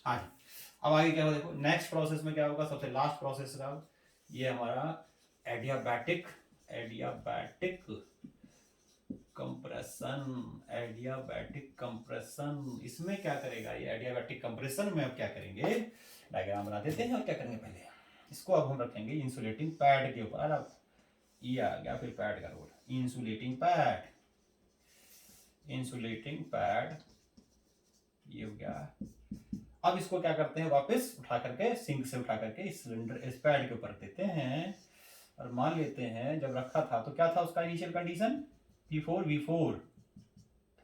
हाँ जी, अब आगे क्या होगा देखो, नेक्स्ट प्रोसेस में क्या होगा, सबसे लास्ट प्रोसेस का ये हमारा एडियाबैटिक कंप्रेशन, इसमें क्या करेगा ये एडियाबैटिक कंप्रेशन में, अब क्या करेंगे, डायग्राम बना देते हैं, और क्या करेंगे पहले इसको अब हम रखेंगे इंसुलेटिंग पैड के ऊपर, अब ये आ गया फिर पैड का रोल, इंसुलेटिंग पैड ये हो गया। अब इसको क्या करते हैं, वापस उठा करके सिंक से उठा करके इस सिलेंडर इस पैड के ऊपर देते हैं, और मान लेते हैं जब रखा था तो क्या था उसका इनिशियल कंडीशन, P4 V4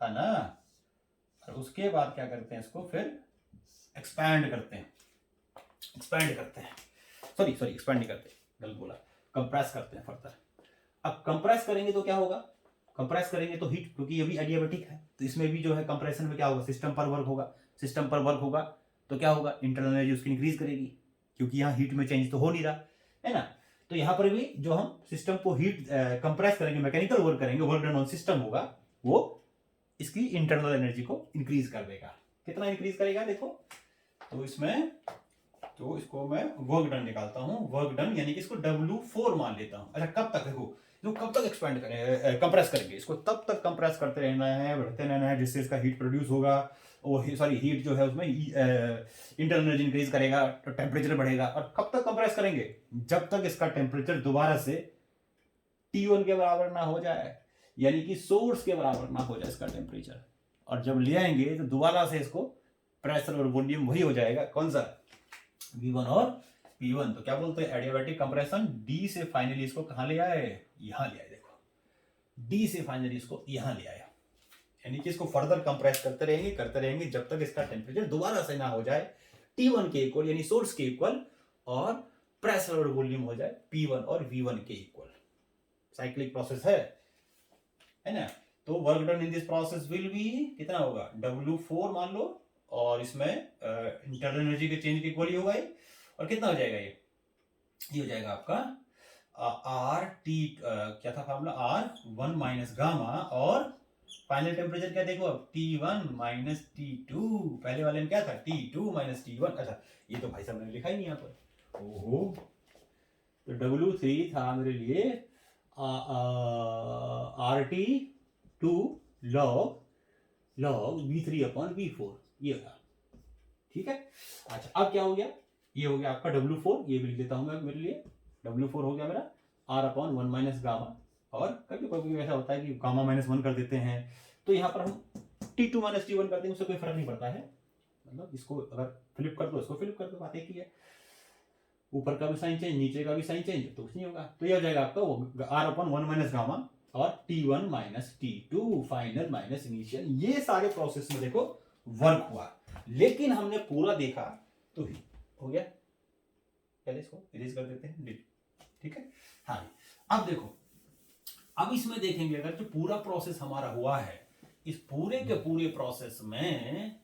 था ना, और उसके बाद क्या करते हैं इसको फिर एक्सपैंड करते हैं, सॉरी एक्सपैंड नहीं करते, गलत बोला, कंप्रेस करते हैं फर्दर। अब कंप्रेस करेंगे तो क्या होगा, कंप्रेस करेंगे तो हीट, क्योंकि ये भी एडियाबेटिक है, तो इसमें भी जो है कंप्रेशन में क्या होगा, सिस्टम पर वर्क होगा, सिस्टम पर वर्क होगा तो क्या होगा, इंटरनल एनर्जी उसकी इंक्रीज करेगी, क्योंकि यहाँ हीट में चेंज तो हो नहीं रहा है ना। तो यहाँ पर भी जो हम सिस्टम को हीट कंप्रेस करेंगे, मैकेनिकल वर्क करेंगे, वर्क डन ऑन सिस्टम होगा, वो इसकी इंटरनल एनर्जी को इंक्रीज कर देगा। कितना इंक्रीज करेगा देखो, तो इसमें तो इसको मैं वर्क डन निकालता हूं, वर्क डन यानी कि इसको W4 मान लेता हूं। अच्छा कब तक, देखो जो कब तक एक्सपेंड करें, कंप्रेस करेंगे इसको, तब तक कंप्रेस करते रहना है, बढ़ते रहना है, जिससे इसका हीट प्रोड्यूस होगा, वो सॉरी हीट जो है उसमें इंटरनल एनर्जी इंक्रीज करेगा तो टेम्परेचर बढ़ेगा। और कब तक कंप्रेस करेंगे, जब तक इसका टेम्परेचर दोबारा से T1 के बराबर ना हो जाए, यानी कि सोर्स के बराबर ना हो जाए इसका टेम्परेचर। और जब ले आएंगे तो दोबारा से इसको प्रेशर और वॉल्यूम वही हो जाएगा, कौन सा, V1 और P1। तो क्या बोलते हैं, एडियाबैटिक कंप्रेशन। D से फाइनली इसको कहां ले आए, यहां ले आए, देखो D से फाइनली इसको यहां ले आया, यानी कि इसको फर्दर कंप्रेस करते रहेंगे जब तक इसका टेम्परेचर दोबारा से ना हो जाए T1 के इक्वल, यानी सोर्स के इक्वल, और प्रेशर और वॉल्यूम हो जाए P1 और V1 के इक्वल। साइक्लिक प्रोसेस है ना। तो work done in this process will be कितना होगा, W4 मान लो, और इसमें इंटरनल एनर्जी के चेंज के इक्वल ही होगा ये, और कितना हो जाएगा ये हो जाएगा आपका आर टी, क्या था फार्मूला, R1 माइनस गामा, और फाइनल टेम्परेचर क्या देखो अब, T1 माइनस T2, पहले वाले में क्या था, T2 माइनस T1। अच्छा ये तो भाई साहब मैंने लिखा ही नहीं यहाँ पर, ओहो, तो W3 था मेरे लिए RT2 log V3 upon V4, ये था, ठीक है। अच्छा अब क्या हो गया, ये हो गया आपका W4, ये भी लिख देता हूं मैं मेरे लिए, W4 हो गया मेरा R अपॉन 1 माइनस गामा, और कभी कभी ऐसा होता है कि गामा माइनस 1 कर देते हैं, तो यहाँ पर हम T2 माइनस T1 करते हैं, उससे कोई फर्क नहीं पड़ता है, मतलब इसको अगर फ्लिप कर दो, इसको फ्लिप कर दो, बात एक ही है, ऊपर का भी साइन चेंज, नीचे का भी साइन चेंज, तो कुछ नहीं होगा। तो ये हो जाएगा आपका वो R अपॉन 1 माइनस गामा और T1 minus T2 final minus initial. ये सारे प्रोसेस में देखो वर्क हुआ, लेकिन हमने पूरा देखा तो हो गया, पहले इसको इरेज कर देते हैं, ठीक है। हाँ अब देखो, अब इसमें देखेंगे अगर जो पूरा प्रोसेस हमारा हुआ है, इस पूरे के पूरे प्रोसेस में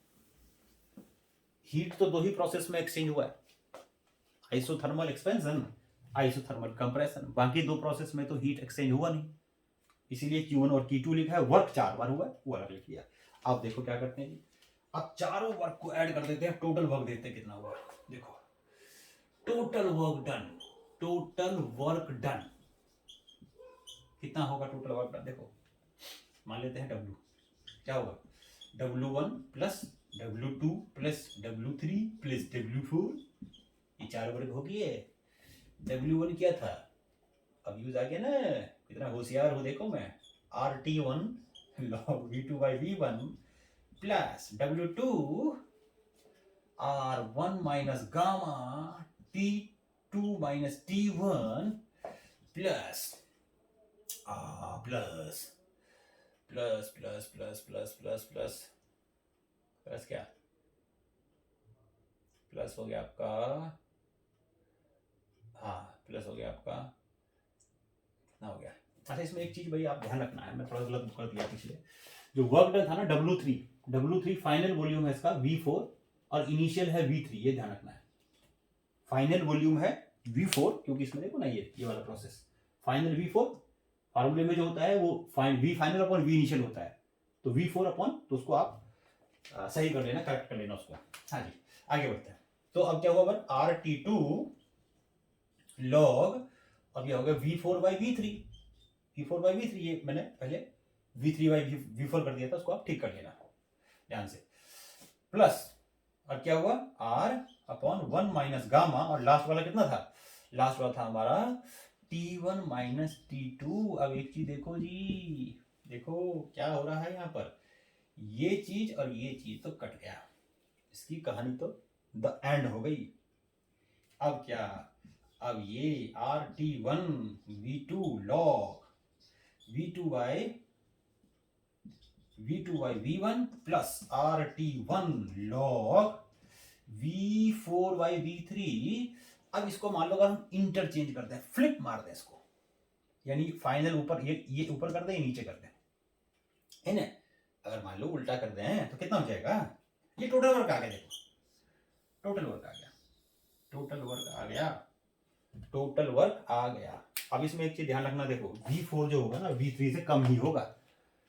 हीट तो दो ही प्रोसेस में एक्सचेंज हुआ है, आइसोथर्मल एक्सपेंशन, आइसोथर्मल कंप्रेशन, बाकी दो प्रोसेस में तो हीट एक्सचेंज हुआ नहीं, इसीलिए Q1 और Q2 लिखा है, वर्क 4 बार हुआ है वो अलग लिख दिया। अब देखो क्या करते हैं जी, अब चारों वर्क को ऐड कर देते हैं, टोटल वर्क देते हैं कितना हुआ, देखो total work done, total work done कितना होगा, टोटल वर्क डन देखो, मान लेते हैं W, क्या होगा, W1 plus W2 plus W3 plus W4, ये 4 वर्ग हो गए। W1 क्या था, अब यूज आ गया ना, कितना होशियार हो देखो मैं, RT1 log V2 by V1 plus W2 R1 minus gamma T2 minus T1 plus plus plus plus plus plus plus plus plus क्या, प्लस हो गया आपका, हाँ प्लस हो गया आपका, कितना हो गया। अच्छा इसमें एक चीज भाई आप ध्यान रखना है, मैं थोड़ा गलत कर दिया पिछले, जो वर्क डन था ना W3 फाइनल वॉल्यूम है इसका V4 और इनिशियल है V3, ये ध्यान रखना है, फाइनल वॉल्यूम है V4, क्योंकि इसमें देखो ना ये वाला प्रोसेस फाइनल V4, फार्मूले में जो होता है वो V final upon V initial होता है, तो V4 अपॉन, तो उसको आप सही कर लेना, करेक्ट कर लेना उसको। हाँ जी आगे बढ़ते हैं, तो अब क्या होगा, RT2 log, अब ये हो गया V4 by V3, V4 by V3, ये मैंने पहले V3 by V4 कर दिया था, उसको आप ठीक कर लेना ध्यान से, प्लस और क्या हुआ R अपॉन 1 माइनस गामा, और लास्ट वाला कितना था, लास्ट वाला था हमारा T1 माइनस T2। अब एक चीज देखो जी, देखो क्या हो रहा है यहाँ पर, ये चीज और ये चीज तो कट गया, इसकी कहानी तो द एंड हो गई। अब क्या, अब ये RT1 V2 log V2 by V1 plus RT1 log V4 by V3। अब इसको मान लो अगर हम इंटरचेंज करते हैं, फ्लिप मार दें इसको, यानी फाइनल ऊपर, ये ऊपर कर दें, नीचे कर दें, है ना। अगर मान लो उल्टा कर दें तो कितना हो जाएगा, ये टोटल वर्क आ गया, देखो टोटल वर्क आ गया, टोटल वर्क आ गया, टोटल वर्क आ गया। अब इसमें एक चीज ध्यान रखना, देखो V4 जो होगा ना V3 से कम ही होगा,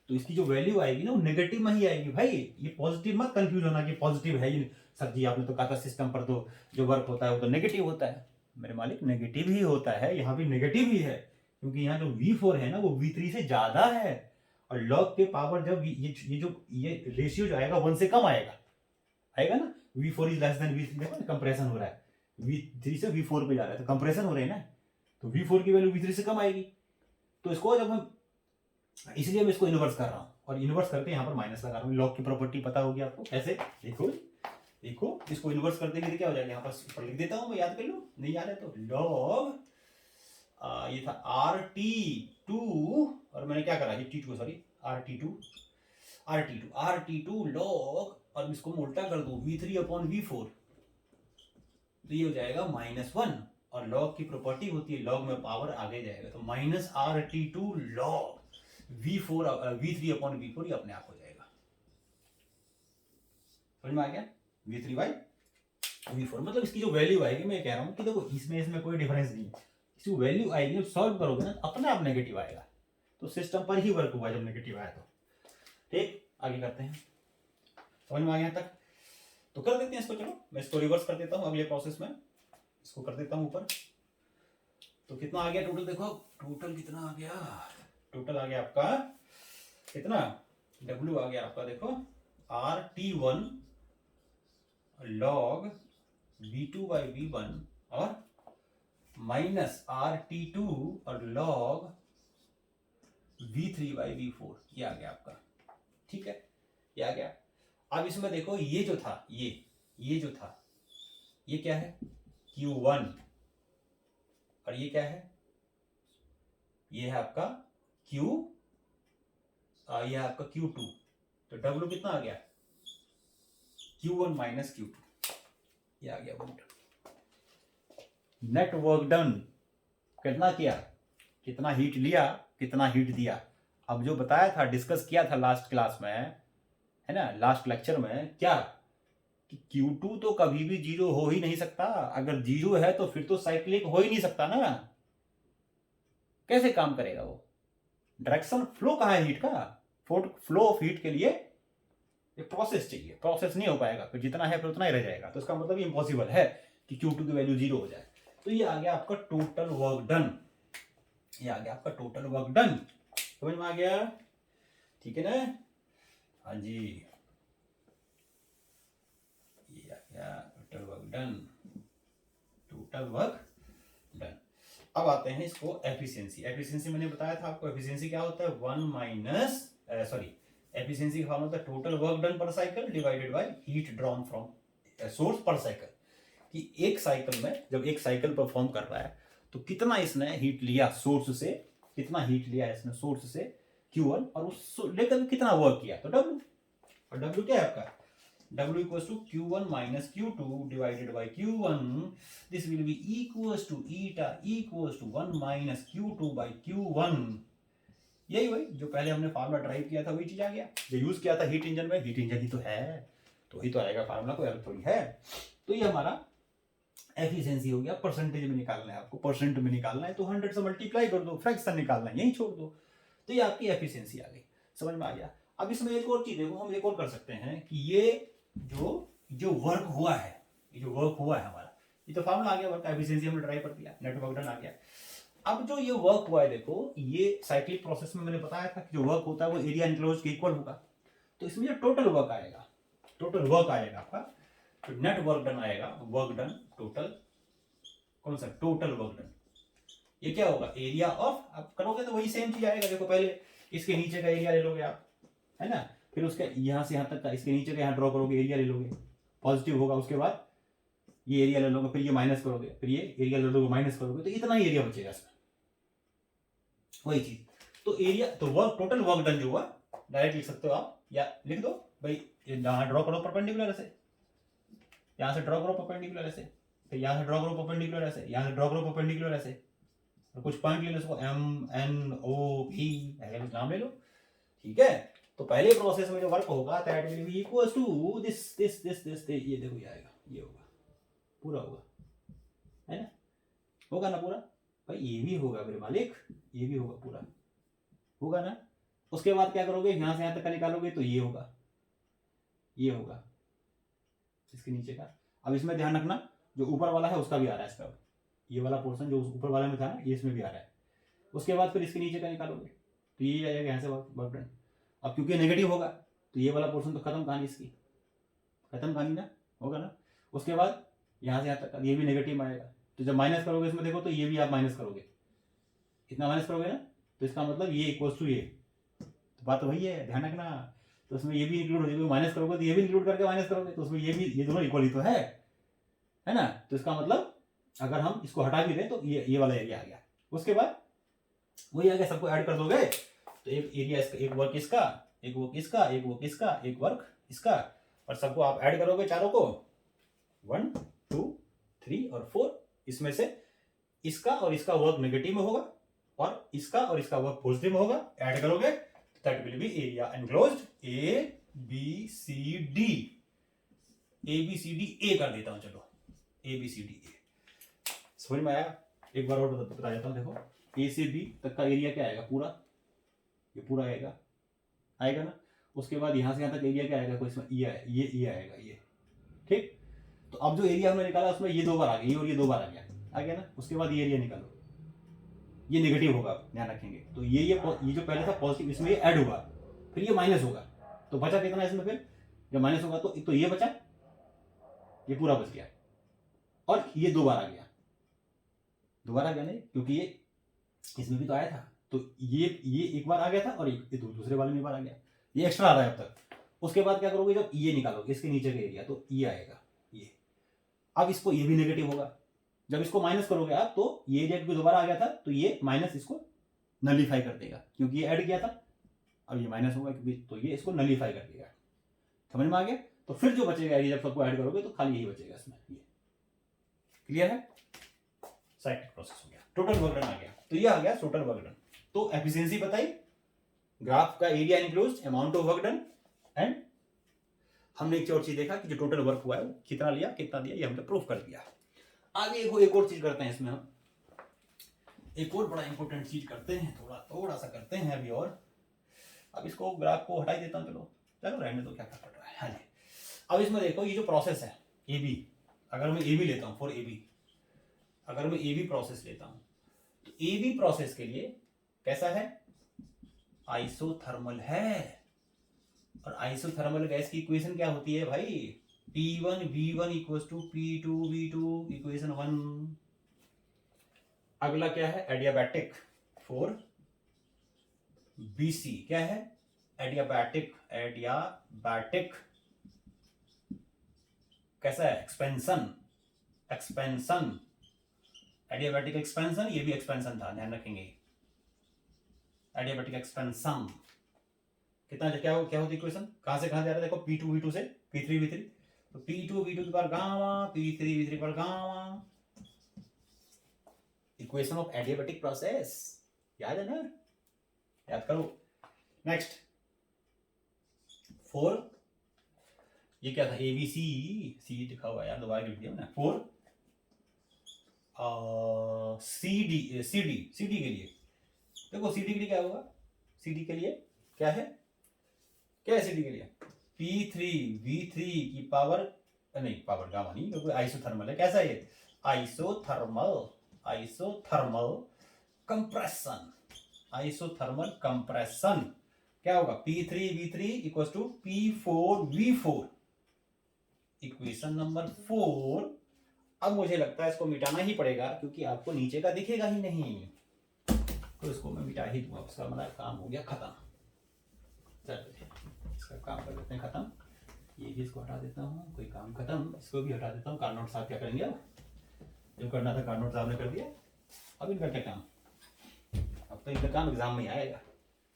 तो इसकी जो वैल्यू आएगी ना वो नेगेटिव में ही आएगी भाई। ये पॉजिटिव मत कंफ्यूज होना कि पॉजिटिव है ही, सर जी आपने तो कहा था सिस्टम पर तो जो वर्क होता है वो तो नेगेटिव होता है। मेरे मालिक नेगेटिव ही होता है, यहाँ भी नेगेटिव ही है, क्योंकि यहाँ जो V4 है ना वो V3 से ज्यादा है, और लॉग के पावर जब ये रेशियो जो आएगा 1 से कम आएगा, आएगा ना, V4 is less than V3, देखो कंप्रेशन हो रहा है, V3 से V4 पे जा रहा है तो कंप्रेशन हो रहा है ना, तो V4 की वैल्यू V3 से कम आएगी। तो इसको जब हम, इसलिए मैं इसको इन्वर्स कर रहा हूँ, और इन्वर्स करके यहाँ पर माइनस लगा रहा हूँ। लॉग की प्रॉपर्टी पता होगी आपको, ऐसे देखो देखो, इसको इन्वर्स कर देंगे तो क्या हो जाएगा, यहाँ पर लिख देता हूँ मैं, याद कर लो, नहीं याद है तो लॉग, ये था RT2, और मैंने क्या करा, ये T2 को, सॉरी RT2 लॉग, और इसको मैं उल्टा कर दूं V3/V4, तो ये हो जाएगा -1, और लॉग की प्रॉपर्टी होती है लॉग में पावर आगे जाएगा, तो -RT2 लॉग V3/V4 ये अपने आप हो जाएगा। समझ में आ गया, V3/V4 मतलब इसकी जो वैल्यू आएगी, मैं कह रहा हूं कि देखो इसमें कोई डिफरेंस नहीं है, इसकी वैल्यू आएगी, जब सॉल्व करोगे ना अपने आप नेगेटिव आएगा, तो सिस्टम पर ही वर्क हुआ जब नेगेटिव आया तो। ठीक, आगे करते हैं, समझ में आ गया तक, तो कर देते हैं इसको। चलो मैं इसको रिवर्स कर देता हूं अगले प्रोसेस में, इसको कर देता हूं ऊपर, तो कितना आ गया टोटल, देखो टोटल कितना आ गया, टोटल आ गया आपका कितना, W आ गया आपका, देखो RT1 log V2/V1 और माइनस RT2 और log V3/V4, ये आ गया आपका। ठीक है, ये आ गया। अब इसमें देखो ये जो था, ये जो था, ये क्या है Q1, और ये क्या है, ये है आपका Q, ये है आपका Q2, तो W कितना आ गया, Q1 - Q2, ये आ गया वर्क। नेट वर्क डन कितना किया, कितना हीट लिया, कितना हीट दिया। अब जो बताया था, डिस्कस किया था लास्ट क्लास में, है ना, लास्ट लेक्चर में, क्या कि Q2 तो कभी भी जीरो हो ही नहीं सकता, अगर जीरो है तो फिर तो साइक्लिक हो ही नहीं सकता ना, कैसे काम करेगा वो। डायरेक्शन फ्लो कहाँ है हीट का, फ्लो ऑफ हीट के लिए एक प्रोसेस चाहिए, प्रोसेस नहीं हो पाएगा, फिर जितना है फिर उतना ही रह जाएगा, तो इसका मतलब इम्पॉसिबल है कि Q2 की वैल्यू जीरो हो जाए। तो ये आ गया आपका टोटल वर्क डन, ये आ गया आपका टोटल वर्क डन, समझ में आ गया, ठीक है ना, हाँ जी, ये आ गया total work done, total work done. अब आते हैं इसको एफिशिएंसी। एफिशिएंसी मैंने बताया था आपको, एफिशिएंसी क्या होता है, एफिशिएंसी का फॉर्मूला होता है टोटल वर्क डन पर cycle divided by heat drawn from source पर साइकिल, कि एक साइकिल में जब एक साइकिल परफॉर्म कर रहा है तो कितना इसने हीट लिया सोर्स से, कितना हीट लिया इसने सोर्स से Q1, और उस लेकर कितना वर्क किया तो W, और W क्या है आपका, W equals to Q1 - Q2 divided by Q1, this will be equals to eta equals to 1 - Q2/Q1। यही वही जो पहले हमने फार्मूला ड्राइव किया था, वही चीज आ गया, जो यूज किया था हीट इंजन में, हीट इंजन ही तो है, तो ही तो आएगा फार्मूला, कोई अलग थोड़ी है। तो ये हमारा एफिशिएंसी हो गया, परसेंटेज में निकालना है आपको, परसेंट में निकालना है तो 100 से मल्टीप्लाई कर दो, फ्रैक्शन निकालना है यही छोड़ दो, तो ये आपकी एफिशिएंसी आ गई, समझ में आ गया। अब इसमें एक और चीज देखो, हम एक और कर सकते हैं कि ये जो वर्क हुआ है, ये जो वर्क हुआ है हमारा, ये तो फार्मूला आ गया, वर्क एफिशिएंसी हमने ड्राइव कर दिया, नेट वर्क डन आ गया। अब जो ये वर्क हुआ है, देखो ये साइक्लिक प्रोसेस में मैंने बताया था कि जो वर्क होता है वो एरिया इनक्लोज के इक्वल होगा, तो इसमें जो टोटल वर्क आएगा, टोटल वर्क आएगा आपका, तो नेट वर्क डन आएगा, वर्क डन टोटल, कौन सा टोटल वर्क डन, ये क्या होगा, एरिया ऑफ, आप करोगे तो वही सेम चीज आएगा, देखो पहले इसके नीचे का एरिया ले लोगे आप, है ना, फिर उसके यहां से यहां तक का, इसके नीचे का यहां ड्रॉ करोगे, एरिया ले लोगे, पॉजिटिव होगा, उसके बाद ये एरिया ले लोगे, फिर ये माइनस करोगे, फिर ये एरिया ले लोगे, माइनस करोगे, तो इतना ही एरिया बचेगा इसमें, वही चीज। तो एरिया, तो वर्क, टोटल वर्क डन जो हुआ, डायरेक्ट लिख सकते हो आप, या लिख दो भाई, यहां ड्रॉ करो परपेंडिकुलर ऐसे, यहां से ड्रॉ करो परपेंडिकुलर ऐसे, फिर यहां से ड्रॉ करो परपेंडिकुलर ऐसे, यहां से ड्रॉ करो परपेंडिकुलर ऐसे, और कुछ पॉइंट ले लो, इसको M N O P ऐसे नाम ले लो, ठीक है। तो पहले प्रोसेस में जो वर्क होगा that will be equal to this, ये देखो ये आएगा, ये होगा, पूरा होगा, है ना, होगा ना पूरा भाई, ये भी होगा मेरे मालिक, ये भी होगा पूरा, होगा ना। उसके बाद क्या करोगे, यहां से यहां तक का निकालोगे तो ये होगा, ये होगा इसके नीचे का। अब इसमें ध्यान रखना जो ऊपर वाला है उसका भी आ रहा है इसका, ये वाला पोर्शन जो ऊपर वाले में था ना ये इसमें भी आ रहा है। उसके बाद फिर इसके नीचे का निकालोगे तो ये आ जाएगा यहाँ से वर्क डन। अब क्योंकि नेगेटिव होगा तो ये वाला पोर्शन तो खत्म कहानी इसकी, खत्म कहानी ना, होगा ना। उसके बाद यहाँ से यहाँ तक ये भी नेगेटिव आएगा, तो जब माइनस करोगे इसमें देखो तो ये भी आप माइनस करोगे, इतना माइनस करोगे ना, तो इसका मतलब ये इक्वल्स टू ये, तो बात वही है, ध्यान रखना। तो उसमें ये भी इंक्लूड हो जाएगा, माइनस करोगे तो ये भी इंक्लूड करके माइनस करोगे तो उसमें ये भी, ये दोनों इक्वल ही तो है ना। तो इसका मतलब अगर हम इसको हटा भी दें तो ये वाला एरिया आ गया। उसके बाद वही आ गया, सबको ऐड कर दोगे तो एक एरिया इसका, एक वर्क इसका, एक वर्क इसका, एक वर्क इसका, एक वर्क इसका, और सबको आप ऐड करोगे चारों को, 1 2 3 और 4, इसमें से इसका और इसका वर्क नेगेटिव में होगा और इसका और इसका वर्क पॉजिटिव में होगा, ऐड करोगे that will be area enclosed A B C D, A B C D A कर देता हूं, चलो ए बी सी डी ए, समझ में आया। एक बार और बता देता हूं, देखो ए से बी तक का एरिया क्या आएगा, पूरा, ये पूरा आएगा, आएगा ना। उसके बाद यहां से यहां तक एरिया क्या आएगा, कोई इसमें ये आएगा, ये, ठीक। तो अब जो एरिया हमने निकाला उसमें ये 2 बार आ गया, ये और ये 2 बार आ गया ना। उसके बाद ये एरिया निकालो, ये नेगेटिव होगा, ध्यान रखेंगे। तो ये जो पहले था पॉजिटिव, इसमें ये ऐड होगा, फिर ये माइनस होगा, तो बचा कितना इसमें, फिर जब माइनस होगा तो ये बचा, ये पूरा बच गया, और ये 2 बार आ गया, दोबारा गया नहीं, क्योंकि ये इसमें भी तो आया था, तो ये एक बार आ गया था और ये दूसरे वाले में बार आ गया, ये एक्स्ट्रा आ रहा है अब तक। उसके बाद क्या करोगे, जब ये निकालोगे इसके नीचे का एरिया तो ये आएगा, ये। अब इसको ये भी नेगेटिव होगा, जब इसको माइनस करोगे आप तो ये एरिया क्योंकि दोबारा आ गया था तो ये माइनस इसको नलीफाई कर देगा, क्योंकि ये ऐड किया था, अब ये माइनस होगा क्योंकि, तो ये इसको नलीफाई कर देगा, समझ में आ गया। तो फिर जो बचेगा एरिया जब सबको ऐड करोगे तो खाली यही बचेगा इसमें, ये क्लियर है। साइक्लिक प्रोसेस हो गया, टोटल वर्क डन आ गया, तो ये आ गया टोटल वर्क डन। तो एफिशिएंसी बताई, ग्राफ का area includes amount of work done, and हमने एक और चीज देखा कि जो टोटल वर्क हुआ है वो कितना लिया कितना दिया, ये हमने प्रूफ कर दिया। आगे एक और चीज करते हैं इसमें, हम एक और बड़ा इंपॉर्टेंट चीज करते हैं, थोड़ा सा करते हैं अभी, और अब इसको ग्राफ को हटा ही देता हूं, चलो रहने दो, क्या पड़ रहा है। हाँ जी, अब इसमें देखो ये जो प्रोसेस है ए बी, अगर मैं ए बी लेता हूं फॉर ए बी, अगर मैं ए बी प्रोसेस लेता हूं तो ए बी प्रोसेस के लिए कैसा है, आइसोथर्मल है। और आइसोथर्मल गैस की इक्वेशन क्या होती है भाई, P1V1 equals to P2V2, equation 1। अगला क्या है, एडियाबैटिक फॉर BC, क्या है, एडियाबैटिक कैसा है, एक्सपेंशन, एडियाबैटिक एक्सपेंशन, ये भी एक्सपेंशन था, ध्यान रखेंगे। एडियाबैटिक एक्सपेंशन कितना, क्या होती इक्वेशन, कहां से कहां जा रहा है, देखो P2V2 से P3V3, तो P2V2 की पावर गामा, P3V3 पर gamma, equation of adiabatic process, याद है ना, याद करो। नेक्स्ट 4, ये क्या था, ABC, सी लिखा हुआ है यार, दोबारा लिख दिया मैंने, 4 CD के लिए देखो, CD के लिए क्या होगा, CD के लिए क्या है CD के लिए P3V3 की पावर, नहीं पावर गामा नहीं, क्योंकि आइसोथर्मल है, कैसा ये आइसोथर्मल कंप्रेशन, क्या होगा P3V3 equals to P4V4, equation number 4। अब मुझे लगता है इसको मिटाना ही पड़ेगा क्योंकि आपको नीचे का दिखेगा ही नहीं, तो इसको मैं मिटा ही दूंगा, उसका हमारा काम हो गया खत्म। चलिए इसका काम कर देते हैं खत्म, ये भी इसको हटा देता हूँ, कोई काम खत्म, इसको भी हटा देता हूँ। कार्नोट साहब क्या करेंगे, अब जो करना था कार्नोट साहब ने कर दिया, अब इनका क्या काम, अब तो इनका काम एग्जाम में आएगा,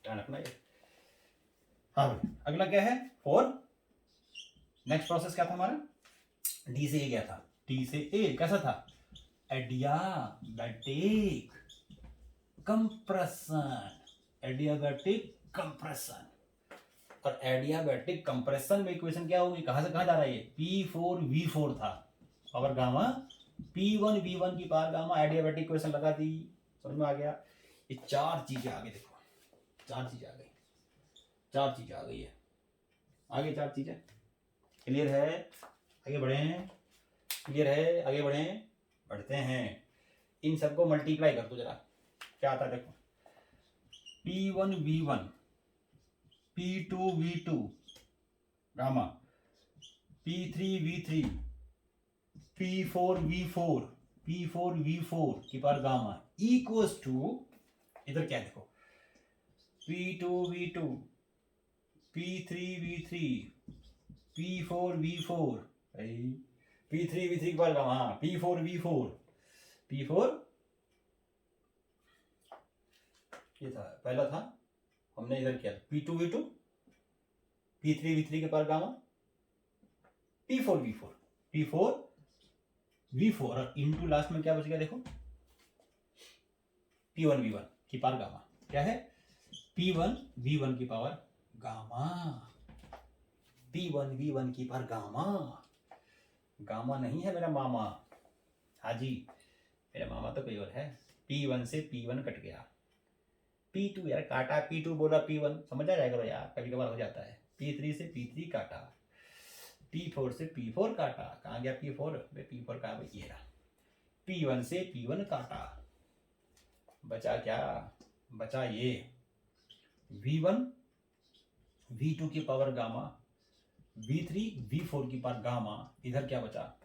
ध्यान रखना ये। हाँ अगला क्या है 4, नेक्स्ट प्रोसेस क्या था हमारा, डी से ए गया था, डी से ए कैसा था, एडियाबैटिक कंप्रेशन, और एडियाबैटिक कंप्रेशन में इक्वेशन क्या होगी, कहां से कहां जा रहा है ये, P4V4 था पावर गामा P1V1 की पावर गामा, एडियाबैटिक इक्वेशन लगा दी, समझ में आ गया। ये चार चीजें आ गई, देखो चार चीजें आ गई, चार चीजें आ गई है, आगे चार चीजें क्लियर है, आगे बढ़े हैं, क्लियर है, आगे बढ़े, बढ़ते हैं। इन सबको मल्टीप्लाई कर दो जरा, क्या आता है देखो, P1V1 P2V2 gamma P3V3 P4V4 की पावर गामा इक्वल्स टू, इधर क्या देखो, P2V2 P3V3 P4V4 P3V3 की पावर गामा, हाँ P4V4 ये था पहला था, हमने इधर किया P2V2 P3V3 के पावर गामा P4V4 और इनटू लास्ट में क्या बच गया देखो, P1V1 की पावर गामा, क्या है P1V1 की पावर गामा, P1V1 की पावर गामा, गामा नहीं है मेरा मामा, हाँ जी मेरा मामा तो कोई और है। P1 से P1 कट गया, P2 यार काटा, P2 बोला P1, समझ आ जाएगा यार, कभी कभार हो जाता है। P3 से P3 काटा, P4 से P4 काटा, कहाँ गया P4, P4 कहाँ ये रहा, P1 से P1 काटा, बचा क्या, बचा ये V1 V2 की पावर गामा V3 V4 की पावर गामा, इधर क्या बचा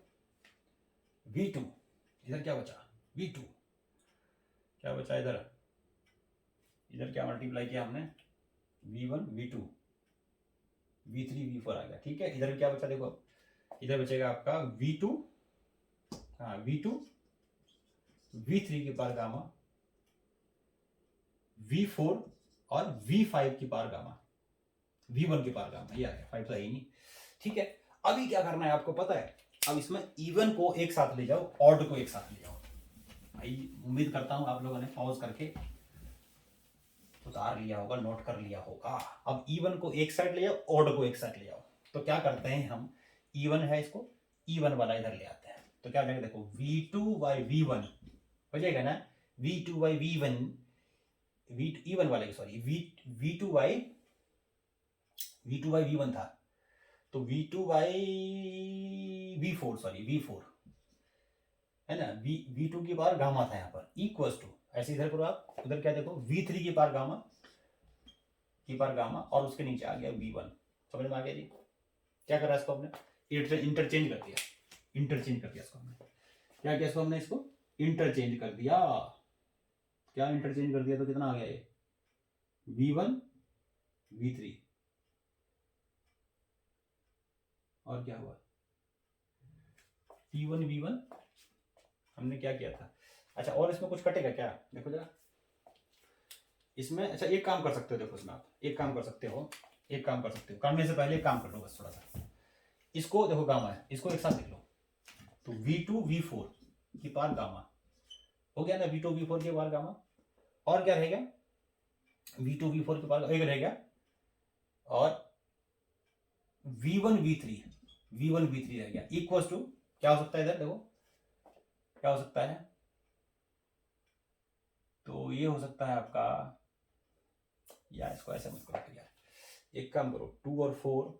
V2, इधर क्या बचा V2, क्या बचा इधर, इधर क्या मल्टीप्लाई किया हमने V1 V2 V3 V4 आ गया, ठीक है। इधर क्या बचा देखो, इधर बचेगा आपका V2, हाँ V2 V3 की पावर गामा V4 और V5 की पावर गामा V1 की पावर गामा, ये आ गया, 5 तो है ही नहीं, ठीक है। अभी क्या करना है आपको पता है, अब इसमें इवन को एक साथ ले जाओ, ऑड को एक साथ ले जाओ। भाई उम्मीद करता हूं आप लोगों ने पॉज करके उतार लिया होगा, नोट कर लिया होगा। अब इवन को एक साइड ले जाओ, ऑड को एक साइड ले जाओ, तो क्या करते हैं हम, इवन है इसको इवन वाला इधर ले आते हैं, तो क्या हो जाएगा देखो V2/V1 हो जाएगा ना, V2/V1 इवन वाले सॉरी V2/V1 था, तो V2/V4 सॉरी V4 है ना, V2 की पावर गामा था यहाँ पर इक्वल्स टू, ऐसे इधर करो आप, उधर क्या देखो V3 की पावर गामा और उसके नीचे आ गया V1, समझ में आ गया जी। क्या करा इसको हमने, इंटरचेंज कर दिया, इसको हमने क्या किया, इसको हमने इसको इंटरचेंज कर दिया, क्या इंटरचेंज कर दिया, तो कितना आ गया ये V1 V3 और क्या हुआ P1V1, हमने क्या किया था। अच्छा और इसमें कुछ कटेगा क्या, देखो जरा इसमें, अच्छा एक काम कर सकते हो, देखो इसमें आप एक काम कर सकते हो, करने से पहले एक काम कर लो बस थोड़ा सा, इसको देखो गामा है, इसको एक साथ लिख लो, तो V2V4 की पावर गामा हो गया ना, V2V4 की पावर गामा, और क्या रहेगा V2V4 की पावर एक रहेगा, और V1V3 रह गया इक्वल्स टू, क्या हो सकता है इधर देखो, क्या हो सकता है, तो ये हो सकता है आपका, यार इसको ऐसे मत करो यार, एक काम करो 2 और 4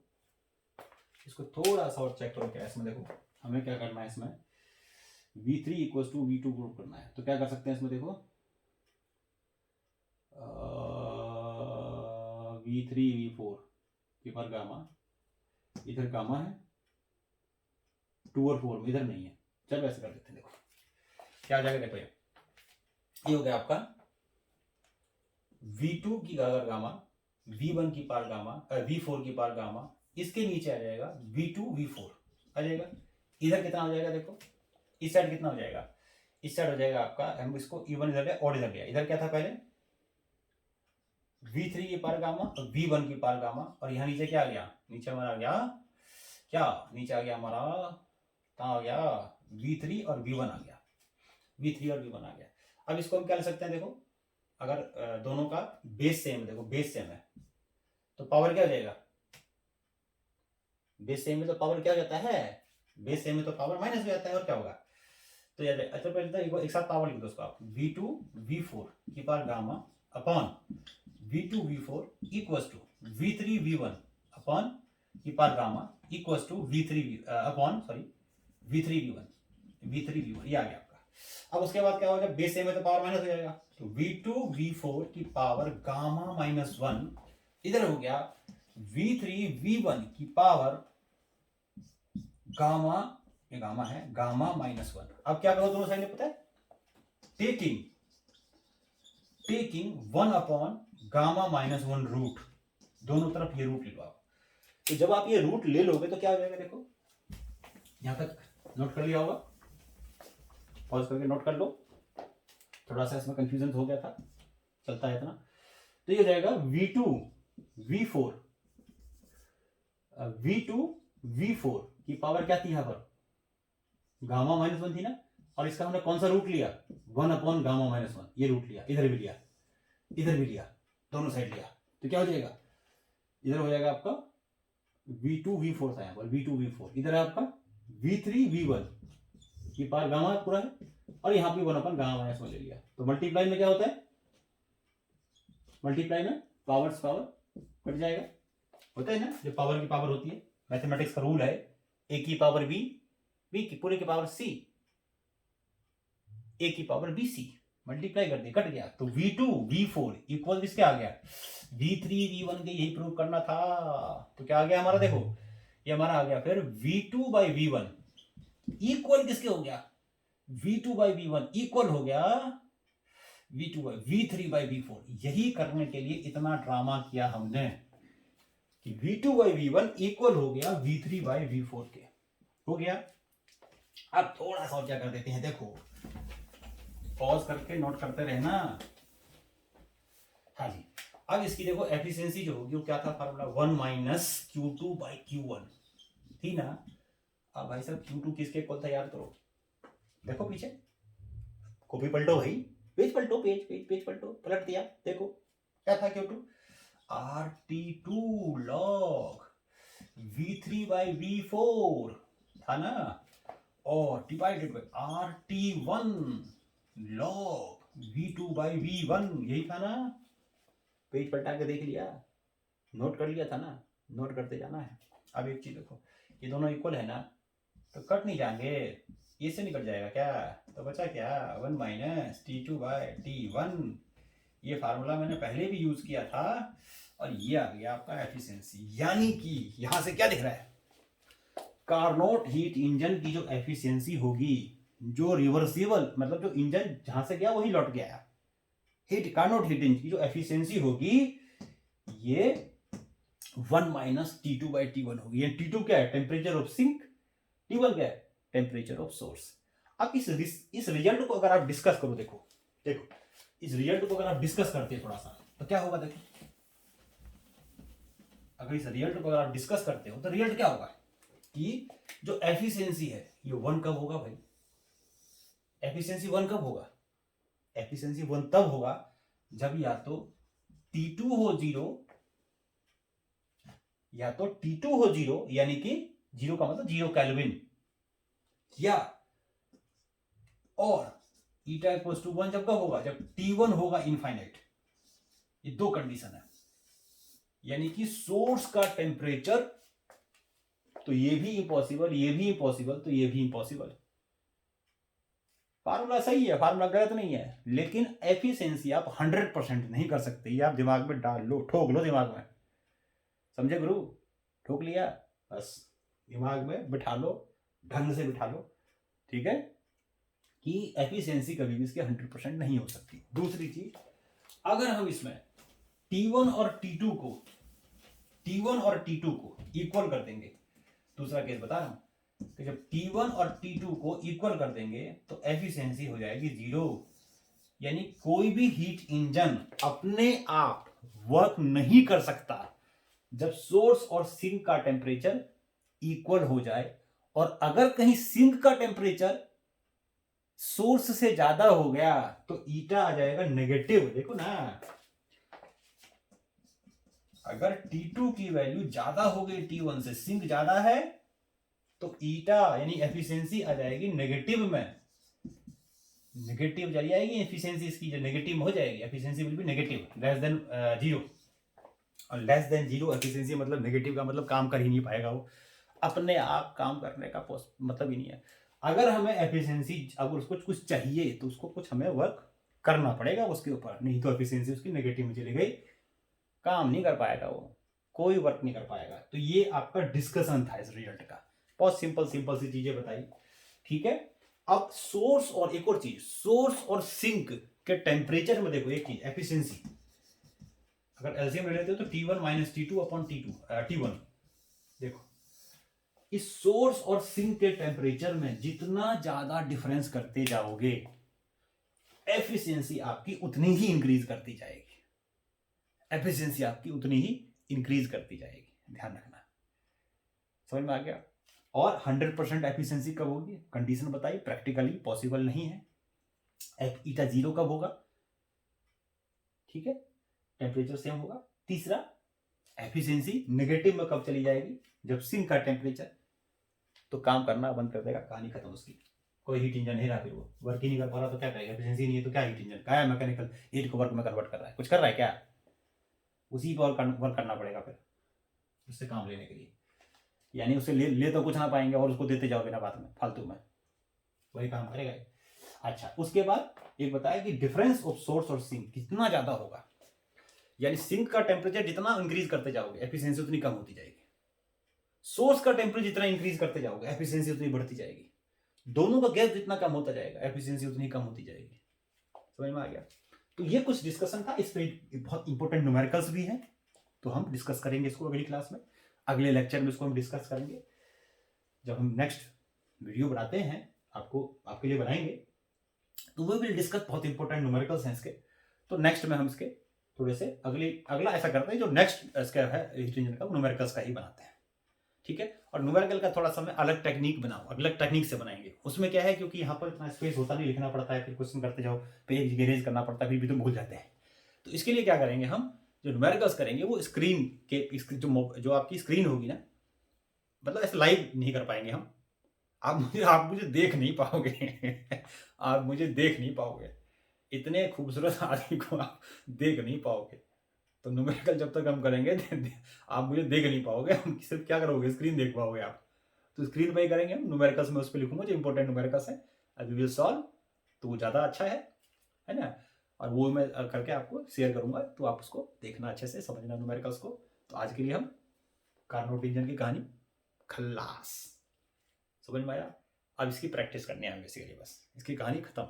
इसको थोड़ा सा और चेक करो, क्या इसमें देखो हमें क्या करना है, इसमें V3 equals to V2 group करना है, तो क्या कर सकते हैं इसमें देखो, V3V4 की पावर गामा, इधर गामा है 2 और 4 में, इधर नहीं है, चलो ऐसे कर देते हैं, देखो क्या आ जाएगा, देखो ये हो गया आपका V2 की पावर गामा V1 की पावर गामा V4 की पावर गामा, इसके नीचे आ जाएगा V2V4 आ जाएगा, इधर कितना हो जाएगा देखो, इस साइड कितना हो जाएगा, इस साइड हो जाएगा आपका, हम इसको इवन इधर गया, ऑड इधर गया, इधर क्या था पहले V3 की पावर गामा और V1 की पावर गामा, और यहाँ नीचे क्या आ गया, नीचे हमारा आ गया क्या, नीचे आ गया हमारा, कहाँ आ गया V3 और V1 आ गया, V3 और V1 आ गया। अब इसको हम क्या ले सकते हैं देखो, अगर दोनों का बेस सेम, देखो बेस सेम है, तो पावर क्या हो जाएगा बेस सेम में तो पावर क्या हो जाता है, बेस सेम में तो पावर माइनस हो जाता है, और क्या होगा। तो याद है, अच्छा पहले तो एक साथ पावर लिख दो उसको आप, v2 v4 की power gamma upon v2 v4 equals to v3 v1 upon की power gamma equals to v3 upon sorry v3 v1 ये आ गया आपका। अब उसके बाद क्या होगा, बेस सेम में तो पावर माइनस हो जाएगा, तो v2 v4 की पावर गामा माइनस 1 इधर हो गया v3 v1 की पावर गामा, ये गामा है, गामा माइनस 1। अब क्या करो दोनों साइड में, पता है, taking 1 upon gamma minus 1 root, दोनों तरफ ये रूट ले लो आप। तो जब आप ये रूट ले लोगे तो क्या हो जाएगा, देखो यहां तक नोट कर लिया होगा, पॉज करके नोट कर लो, थोड़ा सा इसमें कंफ्यूजन हो गया था, चलता है इतना। तो ये हो जाएगा v2 v4 की पावर क्या थी यहां पर, गामा माइनस 1 थी ना, और इसका हमने कौन सा रूट लिया, 1 अपॉन गामा माइनस 1, ये रूट लिया, इधर भी लिया, इधर भी लिया, दोनों साइड लिया, तो क्या हो जाएगा, इधर हो जाएगा आपका v2 v4 था यहाँ पर, v2 v4, इधर है आपका v3 v1 की पावर गामा पूरा है, और यहाँ पे 1 अपन गामा माइनस 1 ले लिया। तो मल्टीप्लाई में क्या होता है, मल्टीप्लाई में पावर कट जाएगा, होता है ना, जो पावर की पावर होती है, मैथमेटिक्स का रूल है, ए की पावर बी, बी की पूरे की पावर सी, ए की पावर बी सी, मल्टीप्लाई कर दिया, कट गया। तो v2 v4 इक्वल किसके आ गया, v3 v1 के, यही प्रूव करना था। तो क्या आ गया हमारा, देखो ये हमारा आ गया फिर v2 बाई v1 इक्वल किसके हो गया, v2 बाई v1 इक्वल हो गया v2 by v3 by v4। यही करने के लिए इतना ड्रामा किया हमने कि v2 बाई v1 इक्वल हो गया v3 बाई v4 के, हो गया। अब थोड़ा सा क्या कर देते हैं, देखो पॉज करके नोट करते रहना। हाँ जी, अब इसकी देखो एफिशिएंसी जो होगी वो क्या था formula, 1 minus Q2 by Q1 थी ना। अब भाई साहब Q2 किसके इक्वल था, याद करो, देखो पीछे, कॉपी पलटो भाई, पेज पलटो, पेज पलटो, पलट दिया, देखो क्या था Q2, RT2 log V3 by V4 था ना, और divided by RT1 log V2 by V1, यही था ना। पेज पलटा के देख लिया, नोट कर लिया था ना, नोट करते जाना है। अब एक चीज देखो, ये दोनों इक्वल है ना, तो कट नहीं जाएंगे, ये से निकल जाएगा क्या, तो बचा क्या, 1 माइनस T2 बाई T1। ये फार्मूला मैंने पहले भी यूज किया था, और ये आ गया आपका एफिशिएंसी। यानी कि यहां से क्या दिख रहा है, कार्नोट हीट इंजन की जो एफिशिएंसी होगी, जो रिवर्सिबल मतलब जो इंजन जहां से गया वही लौट गया, हीट कार्नोट हीट इंजन की जो एफिशिएंसी होगी ये 1 माइनस T2 बाई T1 होगी। ये T2 क्या है, टेम्परेचर ऑफ सिंक, T1 क्या है, टेम्परेचर ऑफ सोर्स। अब इस रिजल्ट को अगर आप डिस्कस करो, देखो इस रिजल्ट को अगर आप डिस्कस करते हैं थोड़ा सा, तो क्या होगा, देखो अगर इस रिजल्ट को अगर आप डिस्कस करते हो तो रिजल्ट क्या होगा कि जो एफिशिएंसी है ये 1 कब होगा भाई, एफिशिएंसी 1 कब होगा, एफिशिएंसी 1 तब होगा जब या तो T2 हो 0, या तो T2 हो 0, यानी कि 0 का मतलब 0 केल्विन, या और ईटा इक्वल्स टू 1 जब कब होगा, जब T1 होगा इनफाइनाइट। ये दो कंडीशन है, यानी कि सोर्स का टेम्परेचर, तो ये भी इम्पॉसिबल, ये भी इम्पॉसिबल, तो ये भी इम्पॉसिबल। फार्मूला सही है, फार्मूला गलत नहीं है, लेकिन एफिशिएंसी आप 100% नहीं कर सकते। ये आप दिमाग में डाल लो, ठोक लो दिमाग में, समझे गुरु, ठोक लिया, बस दिमाग में बिठा लो, ढंग से बिठा लो, ठीक है, कि एफिशिएंसी कभी भी इसके 100% नहीं हो सकती। दूसरी चीज, अगर हम इसमें T1 और T2 को इक्वल कर देंगे, दूसरा केस बता रहा हूं, तो जब T1 और T2 को इक्वल कर देंगे तो एफिशिएंसी हो जाएगी 0। यानी कोई भी हीट इंजन अपने आप वर्क नहीं कर सकता जब सोर्स और सिंक का टेम्परेचर इक्वल हो जाए, और अगर कहीं सिंक का टेम्परेचर सोर्स से ज्यादा हो गया तो ईटा आ जाएगा नेगेटिव। देखो ना, अगर T2 की वैल्यू ज्यादा हो गई T1 से, सिंक ज्यादा है, तो ईटा यानी एफिशिएंसी आ जाएगी नेगेटिव में, नेगेटिव चली जाएगी एफिशिएंसी, इसकी जो नेगेटिव हो जाएगी, efficiency will be negative, less than zero. और लेस देन जीरो एफिशिएंसी मतलब नेगेटिव का मतलब काम कर ही नहीं पाएगा वो, अपने आप काम करने का मतलब ही नहीं है। अगर हमें एफिशिएंसी, अगर उसको कुछ चाहिए तो उसको कुछ हमें वर्क करना पड़ेगा उसके ऊपर, नहीं तो एफिशिएंसी उसकी नेगेटिव में चली गई, काम नहीं कर पाएगा वो, कोई वर्क नहीं कर पाएगा। तो ये आपका डिस्कशन था इस रिजल्ट का, बहुत सिंपल सिंपल सी चीजें बताई, ठीक है। अब सोर्स और एक और चीज, सोर्स और सिंक के टेम्परेचर में देखो एक चीज, एफिशिएंसी अगर एलसीएम ले लेते हो तो T1 minus T2 upon T1, देखो इस सोर्स और सिंक के टेम्परेचर में जितना ज्यादा डिफरेंस करते जाओगे, एफिशिएंसी आपकी उतनी ही इंक्रीज करती जाएगी, एफिशिएंसी आपकी उतनी ही इंक्रीज करती जाएगी, ध्यान रखना, समझ में आ गया। और 100% एफिशिएंसी कब होगी, कंडीशन बताई, प्रैक्टिकली पॉसिबल नहीं है। ईटा जीरो कब होगा, ठीक है, टेम्परेचर सेम होगा। तीसरा, एफिशिएंसी नेगेटिव में कब चली जाएगी, जब सिंक का टेम्परेचर, तो काम करना बंद कर देगा, कहानी खत्म उसकी, कोई हीट इंजन नहीं रहा, फिर वो वर्क ही नहीं कर पा रहा तो क्या करेगा, एफिशिएंसी नहीं है तो क्या हीट इंजन, क्या है, मैकेनिकल हीट को वर्क में कन्वर्ट कर रहा है, कुछ कर रहा है क्या, उसी पर वर्क करना पड़ेगा फिर उससे काम लेने के लिए, यानी उसे ले तो कुछ ना पाएंगे और उसको देते जाओगे ना बाद में फालतू में, वही काम करेगा। अच्छा, उसके बाद एक बताया कि डिफरेंस ऑफ सोर्स और सिंक कितना ज्यादा होगा, यानी सिंक का टेम्परेचर जितना इंक्रीज करते जाओगे एफिशिएंसी उतनी कम होती जाएगी, सोर्स का टेम्परेचर जितना इंक्रीज करते जाओगे एफिशिएंसी उतनी बढ़ती जाएगी, दोनों का गैप जितना कम होता जाएगा एफिशिएंसी उतनी कम होती जाएगी, समझ में आ गया। तो ये कुछ डिस्कशन था, इस पे बहुत इंपॉर्टेंट न्यूमेरिकल्स भी हैं, तो हम डिस्कस करेंगे इसको अगली क्लास में, अगले लेक्चर में इसको हम डिस्कस करेंगे, जब हम नेक्स्ट वीडियो बनाते हैं आपको आपके लिए बनाएंगे, तो वो विल डिस्कस, बहुत इंपॉर्टेंट न्यूमेरिकल्स हैं इसके, तो नेक्स्ट में हम इसके थोड़े से अगला ऐसा करते हैं जो नेक्स्ट इसका है हीट इंजन का, न्यूमेरिकल्स का ही बनाते हैं, ठीक है। और न्यूमेरिकल का थोड़ा सा मैं अलग टेक्निक बनाऊं, अलग टेक्निक से बनाएंगे, उसमें क्या है, क्योंकि यहाँ पर इतना स्पेस होता नहीं, लिखना पड़ता है, फिर क्वेश्चन करते जाओ, पेज गेरेज करना पड़ता है, फिर भी तुम भूल जाते हैं, तो इसके लिए क्या करेंगे हम, जो न्यूमेरिकल्स करेंगे वो स्क्रीन के जो आपकी स्क्रीन होगी ना, मतलब ऐसे लाइव नहीं कर पाएंगे हम, आप मुझे देख नहीं पाओगे आप मुझे देख नहीं पाओगे, इतने खूबसूरत आदमी को आप देख नहीं पाओगे, तो न्यूमेरिकल जब तक हम करेंगे आप मुझे देख नहीं पाओगे, हम सिर्फ क्या करोगे, स्क्रीन देख पाओगे आप, तो स्क्रीन पे ही करेंगे हम, न्यूमेरिकल्स में उस पर लिखूंगा जो इंपॉर्टेंट न्यूमेरिकल्स है, वी विल सॉल्व, तो वो ज़्यादा अच्छा है ना, और वो मैं करके आपको शेयर करूंगा, तो आप उसको देखना, अच्छे से समझना न्यूमेरिकल्स को। तो आज के लिए हम कार्नोट इंजन की कहानी खल्लास, समझ में आया, अब इसकी प्रैक्टिस करनी है बेसिकली, बस इसकी कहानी खत्म,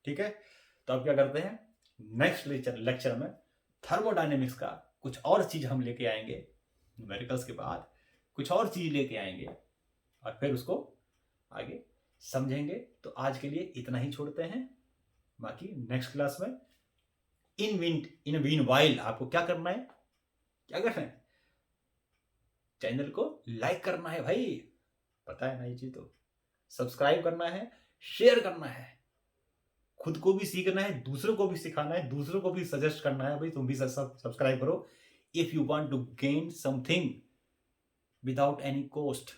ठीक है। तो अब क्या करते हैं, नेक्स्ट लेक्चर में थर्मोडायनेमिक्स का कुछ और चीज हम लेके आएंगे, न्यूमेरिकल्स के बाद कुछ और चीज लेके आएंगे, और फिर उसको आगे समझेंगे। तो आज के लिए इतना ही छोड़ते हैं, बाकी नेक्स्ट क्लास में इन मीन वाइल आपको क्या करना है, क्या करना है, चैनल को लाइक करना है भाई, पता है ना ये चीज, तो सब्सक्राइब करना है, शेयर करना है, खुद को भी सीखना है, दूसरों को भी सिखाना है, दूसरों को भी सजेस्ट करना है, भाई तुम भी सब्सक्राइब करो, if you want to gain something without any cost.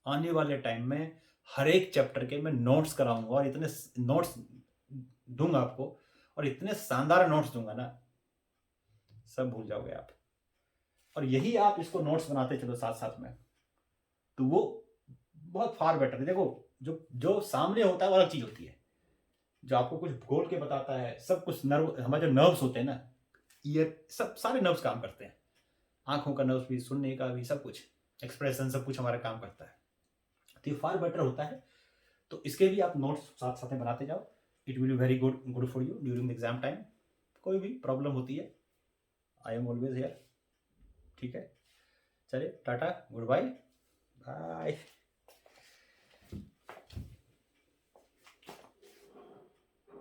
आने वाले टाइम में हर एक चैप्टर के मैं नोट्स कराऊंगा, और इतने नोट्स दूंगा आपको, और इतने शानदार नोट्स दूंगा ना, सब भूल जाओगे आप, और यही आप इसको नोट्स बनाते चलो साथ साथ में, तो वो बहुत फार बेटर है। देखो जो सामने होता है वो अलग चीज होती है, जो आपको कुछ बोल के बताता है, सब कुछ हमारे जो नर्व्स होते हैं ना, ईयर, सब सारे नर्व्स काम करते हैं, आंखों का नर्व्स भी, सुनने का भी, सब कुछ एक्सप्रेशन, सब कुछ हमारा काम करता है, तो ये फार बेटर होता है। तो इसके भी आप नोट्स साथ साथ में बनाते जाओ, it will be very good for you during the exam time. कोई भी प्रॉब्लम होती है, आई एम ऑलवेज हियर, ठीक है। चलिए टाटा, गुड बाय, बाय।